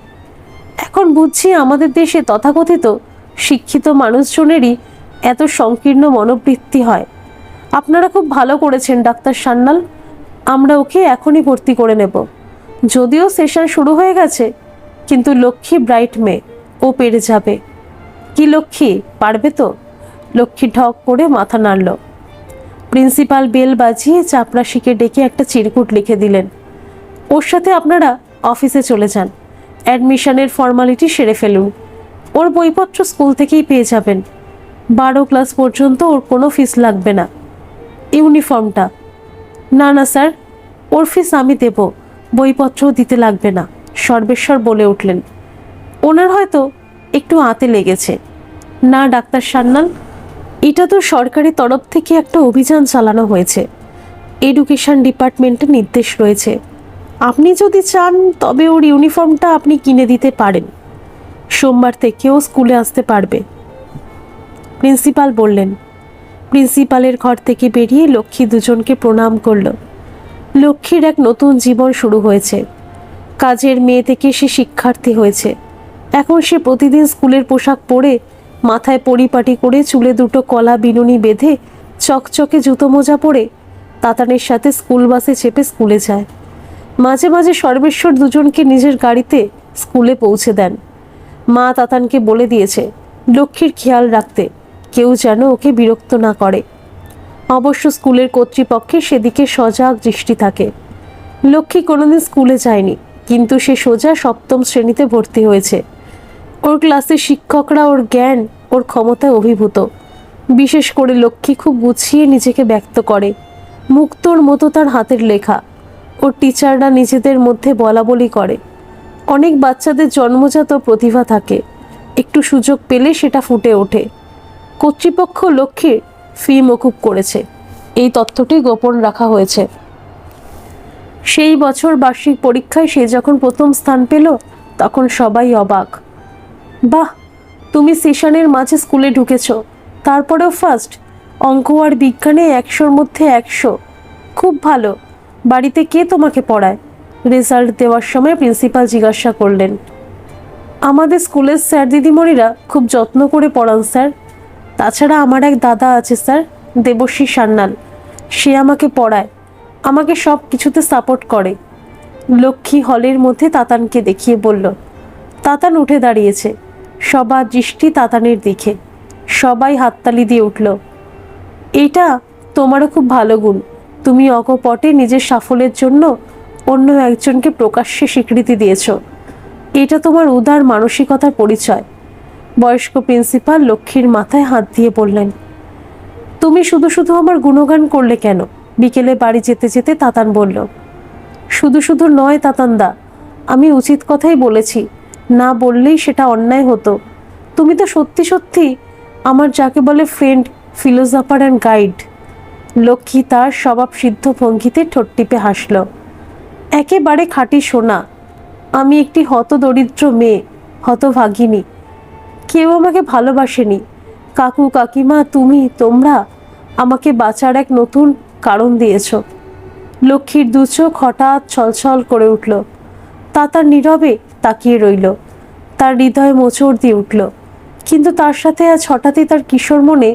এখন বুঝছি আমাদের দেশে তথাকথিত শিক্ষিত মানুষজনেরই এত সংকীর্ণ মনোবৃত্তি হয়। আপনারা খুব ভালো করেছেন ডাক্তার সান্যাল, আমরা ওকে এখনই ভর্তি করে নেব। যদিও সেশন শুরু হয়ে গেছে, কিন্তু লক্ষ্মী ব্রাইট মেয়ে, ও পেরে যাবে। কি লক্ষ্মী, পারবে তো? লক্ষ্মী ঢক করে মাথা নাড়ল। প্রিন্সিপাল বেল বাজিয়ে চাপরাশিকে ডেকে একটা চিরকুট লিখে দিলেন। ওর সাথে আপনারা অফিসে চলে যান, অ্যাডমিশনের ফর্মালিটি সেরে ফেলুন। ওর বইপত্র স্কুল থেকেই পেয়ে যাবেন। 12 ক্লাস পর্যন্ত ওর কোনো ফিস লাগবে না। ইউনিফর্মটা? না না স্যার, ওর ফিস আমি দেব, বইপত্রও দিতে লাগবে না, সর্বেশ্বর বলে উঠলেন। ওনার হয়তো একটু আঁতে লেগেছে। না ডাক্তার সান্যাল, এটা তো সরকারি তরফ থেকে একটা অভিযান চালানো হয়েছে, এডুকেশন ডিপার্টমেন্টের নির্দেশ রয়েছে। আপনি যদি চান তবে ওর ইউনিফর্মটা আপনি কিনে দিতে পারেন। সোমবার থেকেও স্কুলে আসতে পারবে, প্রিন্সিপাল বললেন। প্রিন্সিপালের ঘর থেকে বেরিয়ে লক্ষ্মী দুজনকে প্রণাম করল। লক্ষ্মীর এক নতুন জীবন শুরু হয়েছে। কাজের মেয়ে থেকে সে শিক্ষার্থী হয়েছে। এখন সে প্রতিদিন স্কুলের পোশাক পরে, মাথায় পরিপাটি করে, চুলে দুটো কলা বিনুনি বেঁধে, চকচকে জুতো মোজা পরে তাতানের সাথে স্কুল বাসে চেপে স্কুলে যায়। মাঝে মাঝে সর্বেশ্বর দুজনকে নিজের গাড়িতে স্কুলে পৌঁছে দেন। মা তাতানকে বলে দিয়েছে লক্ষ্মীর খেয়াল রাখতে, কেউ যেন ওকে বিরক্ত না করে। অবশ্য স্কুলের কর্তৃপক্ষের সেদিকে সজাগ দৃষ্টি থাকে। লক্ষ্মী কোনোদিন স্কুলে যায়নি, কিন্তু সে সোজা 7ম শ্রেণীতে ভর্তি হয়েছে। ওর ক্লাসের শিক্ষকরা ওর জ্ঞান, ওর ক্ষমতায় অভিভূত। বিশেষ করে লক্ষ্মী খুব গুছিয়ে নিজেকে ব্যক্ত করে। মুক্তোর মতো তার হাতের লেখা। ওর টিচাররা নিজেদের মধ্যে বলাবলি করে। অনেক বাচ্চাদের জন্মজাত প্রতিভা থাকে, একটু সুযোগ পেলে সেটা ফুটে ওঠে। কর্তৃপক্ষ লক্ষ্মীর ফি মকুব করেছে, এই তথ্যটি গোপন রাখা হয়েছে। সেই বছর বার্ষিক পরীক্ষায় সে যখন প্রথম স্থান পেল, তখন সবাই অবাক। বাহ, তুমি সেশনের মাঝে স্কুলে ঢুকেছ, তারপরেও ফার্স্ট। অঙ্ক আর বিজ্ঞানে 100-র মধ্যে 100, খুব ভালো। বাড়িতে কে তোমাকে পড়ায়? রেজাল্ট দেওয়ার সময় প্রিন্সিপাল জিজ্ঞাসা করলেন। আমাদের স্কুলের স্যার দিদিমণিরা খুব যত্ন করে পড়ান স্যার। তাছাড়া আমার এক দাদা আছে স্যার, দেবশ্রী সান্যাল, সে আমাকে পড়ায়, আমাকে সব কিছুতে সাপোর্ট করে। লক্ষ্মী হলের মধ্যে তাতানকে দেখিয়ে বলল। তাতান উঠে দাঁড়িয়েছে। সবার দৃষ্টি তাতানের দিকে। সবাই হাততালি দিয়ে উঠল। এটা তোমারও খুব ভালো গুণ, তুমি অকপটে নিজের সাফল্যের জন্য অন্য একজনকে প্রকাশ্যে স্বীকৃতি দিয়েছ। এটা তোমার উদার মানসিকতার পরিচয়। বয়স্ক প্রিন্সিপাল লক্ষ্মীর মাথায় হাত দিয়ে বললেন। তুমি শুধু শুধু আমার গুণগান করলে কেন? বিকেলে বাড়ি যেতে যেতে তাতান বলল। শুধু শুধু নয় তাতানদা, আমি উচিত কথাই বলেছি, না বললেই সেটা অন্যায় হতো। তুমি তো সত্যি সত্যি আমার যাকে বলে friend, philosopher and guide. Lakshmi তার স্বভাব সিদ্ধ ভঙ্গিতে ঠোঁট টিপে হাসল। একেবারে খাঁটি সোনা। আমি একটি হতদরিদ্র মেয়ে, হতভাগিনী। কেউ আমাকে ভালোবাসেনি, কাকু কাকিমা তোমরা আমাকে বাঁচার এক নতুন কারণ দিয়েছ। লক্ষ্মীর দু চোখ হঠাৎ ছলছল করে উঠল। তাতান নীরবে তাকিয়ে রইল। তার হৃদয় মোচড় দিয়ে উঠল। কিন্তু তার সাথে আজ হঠাৎই তার কিশোর মনে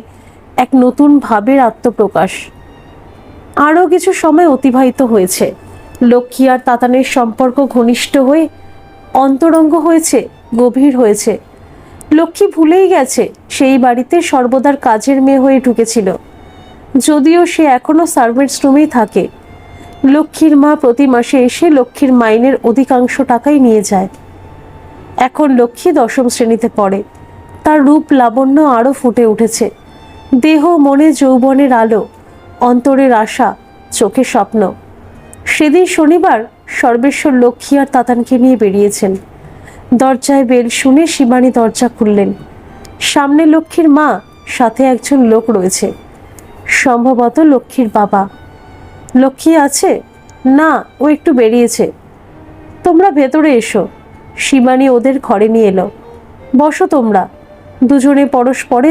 এক নতুন ভাবের আত্মপ্রকাশ। আরও কিছু সময় অতিবাহিত হয়েছে। লক্ষ্মী আর তাতানের সম্পর্ক ঘনিষ্ঠ হয়ে অন্তরঙ্গ হয়েছে, গভীর হয়েছে। লক্ষ্মী ভুলেই গেছে সেই বাড়িতে সর্বদার কাজের মেয়ে হয়ে ঢুকেছিল, যদিও সে এখনো সার্ভেন্টস রুমেই থাকে। লক্ষ্মীর মা প্রতি মাসে এসে লক্ষ্মীর মাইনের অধিকাংশ টাকাই নিয়ে যায়। এখন লক্ষ্মী 10ম শ্রেণীতে পড়ে। তার রূপ লাবণ্য আরও ফুটে উঠেছে। দেহ মনে যৌবনের আলো, অন্তরের আশা, চোখে স্বপ্ন। সেদিন শনিবার সর্বেশ্বর লক্ষ্মী আর তাতানকে নিয়ে বেরিয়েছেন। দরজায় বেল শুনে শিবানী দরজা খুললেন। সামনে লক্ষ্মীর মা, সাথে একজন লোক রয়েছে, সম্ভবত লক্ষ্মীর বাবা। লক্ষ্মী আছে? না, ও একটু বেরিয়েছে। তোমরা ভেতরে এসো। শিবানী ওদের ঘরে নিয়ে এলো। বসো তোমরা। দুজনে পরস্পরে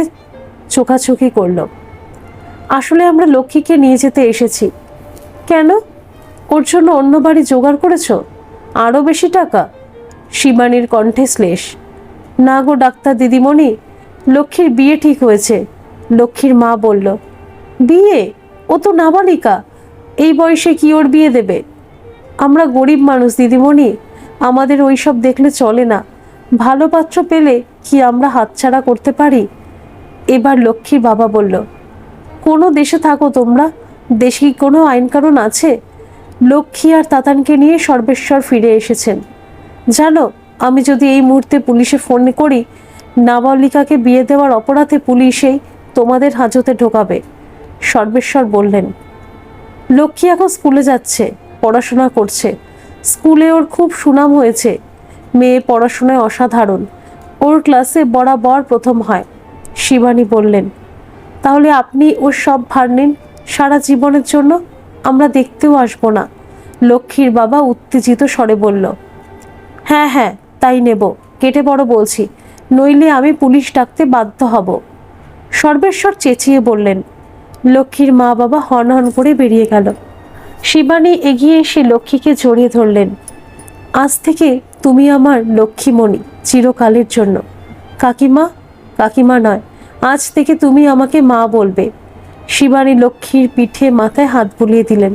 চোখাচোখি করল। আসলে আমরা লক্ষ্মীকে নিয়ে যেতে এসেছি। কেন? ওর জন্য অন্য বাড়ি জোগাড় করেছ? আরও বেশি টাকা? শিবানীর কণ্ঠে শ্লেষ। না গো ডাক্তার দিদিমণি, লক্ষ্মীর বিয়ে ঠিক হয়েছে। লক্ষ্মীর মা বলল। বিয়ে? ও তো নাবালিকা, এই বয়সে কি ওর বিয়ে দেবে? আমরা গরিব মানুষ দিদিমণি, আমাদের ওই সব দেখলে চলে না। ভালো পাত্র পেলে কি আমরা হাতছাড়া করতে পারি? এবার লক্ষ্মীর বাবা বলল। কোনো দেশে থাকো তোমরা, দেশে কি কোনো আইন কানুন আছে? লক্ষ্মী আর তাতানকে নিয়ে সর্বেশ্বর ফিরে এসেছেন। জানো, আমি যদি এই মুহূর্তে পুলিশে ফোন করি, নাবালিকাকে বিয়ে দেওয়ার অপরাধে পুলিশেই তোমাদের হাজতে ঢোকাবে। সর্বেশ্বর বললেন। লক্ষ্মী এখন স্কুলে যাচ্ছে, পড়াশোনা করছে। স্কুলে ওর খুব সুনাম হয়েছে। মেয়ে পড়াশোনায় অসাধারণ, ওর ক্লাসে বরাবর প্রথম হয়। শিবানী বললেন। তাহলে আপনি ওর সব ভার নিন সারা জীবনের জন্য, আমরা দেখতেও আসবো না। লক্ষ্মীর বাবা উত্তেজিত স্বরে বলল। হ্যাঁ হ্যাঁ, তাই নেব, কেটে বড় বলছি, নইলে আমি পুলিশ ডাকতে বাধ্য হব। সর্বেশ্বর চেঁচিয়ে বললেন। লক্ষ্মীর মা বাবা হন হন করে বেরিয়ে গেল। শিবানী এগিয়ে এসে লক্ষ্মীকে জড়িয়ে ধরলেন। আজ থেকে তুমি আমার লক্ষ্মীমণি, চিরকালের জন্য। কাকিমা? কাকিমা নয়, আজ থেকে তুমি আমাকে মা বলবে। শিবানী লক্ষ্মীর পিঠে মাথায় হাত বুলিয়ে দিলেন।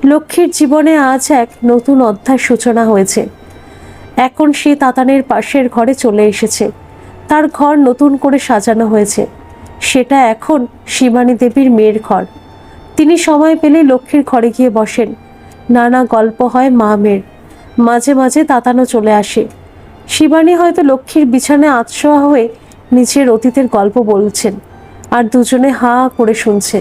লক্ষ্মীর জীবনে আজ এক নতুন অধ্যায়ের সূচনা হয়েছে। এখন সে তাতানের পাশের ঘরে চলে এসেছে। তার ঘর নতুন করে সাজানো হয়েছে। সেটা এখন শিবানী দেবীর মেয়ের ঘর। তিনি সময় পেলে লক্ষ্মীর ঘরে গিয়ে বসেন। নানা গল্প হয় মা মেয়ের। মাঝে মাঝে তাতানও চলে আসে। শিবানী হয়তো লক্ষ্মীর বিছানায় আতশোয়া হয়ে নিজের অতীতের গল্প বলছেন, আর দুজনে হা করে শুনছে।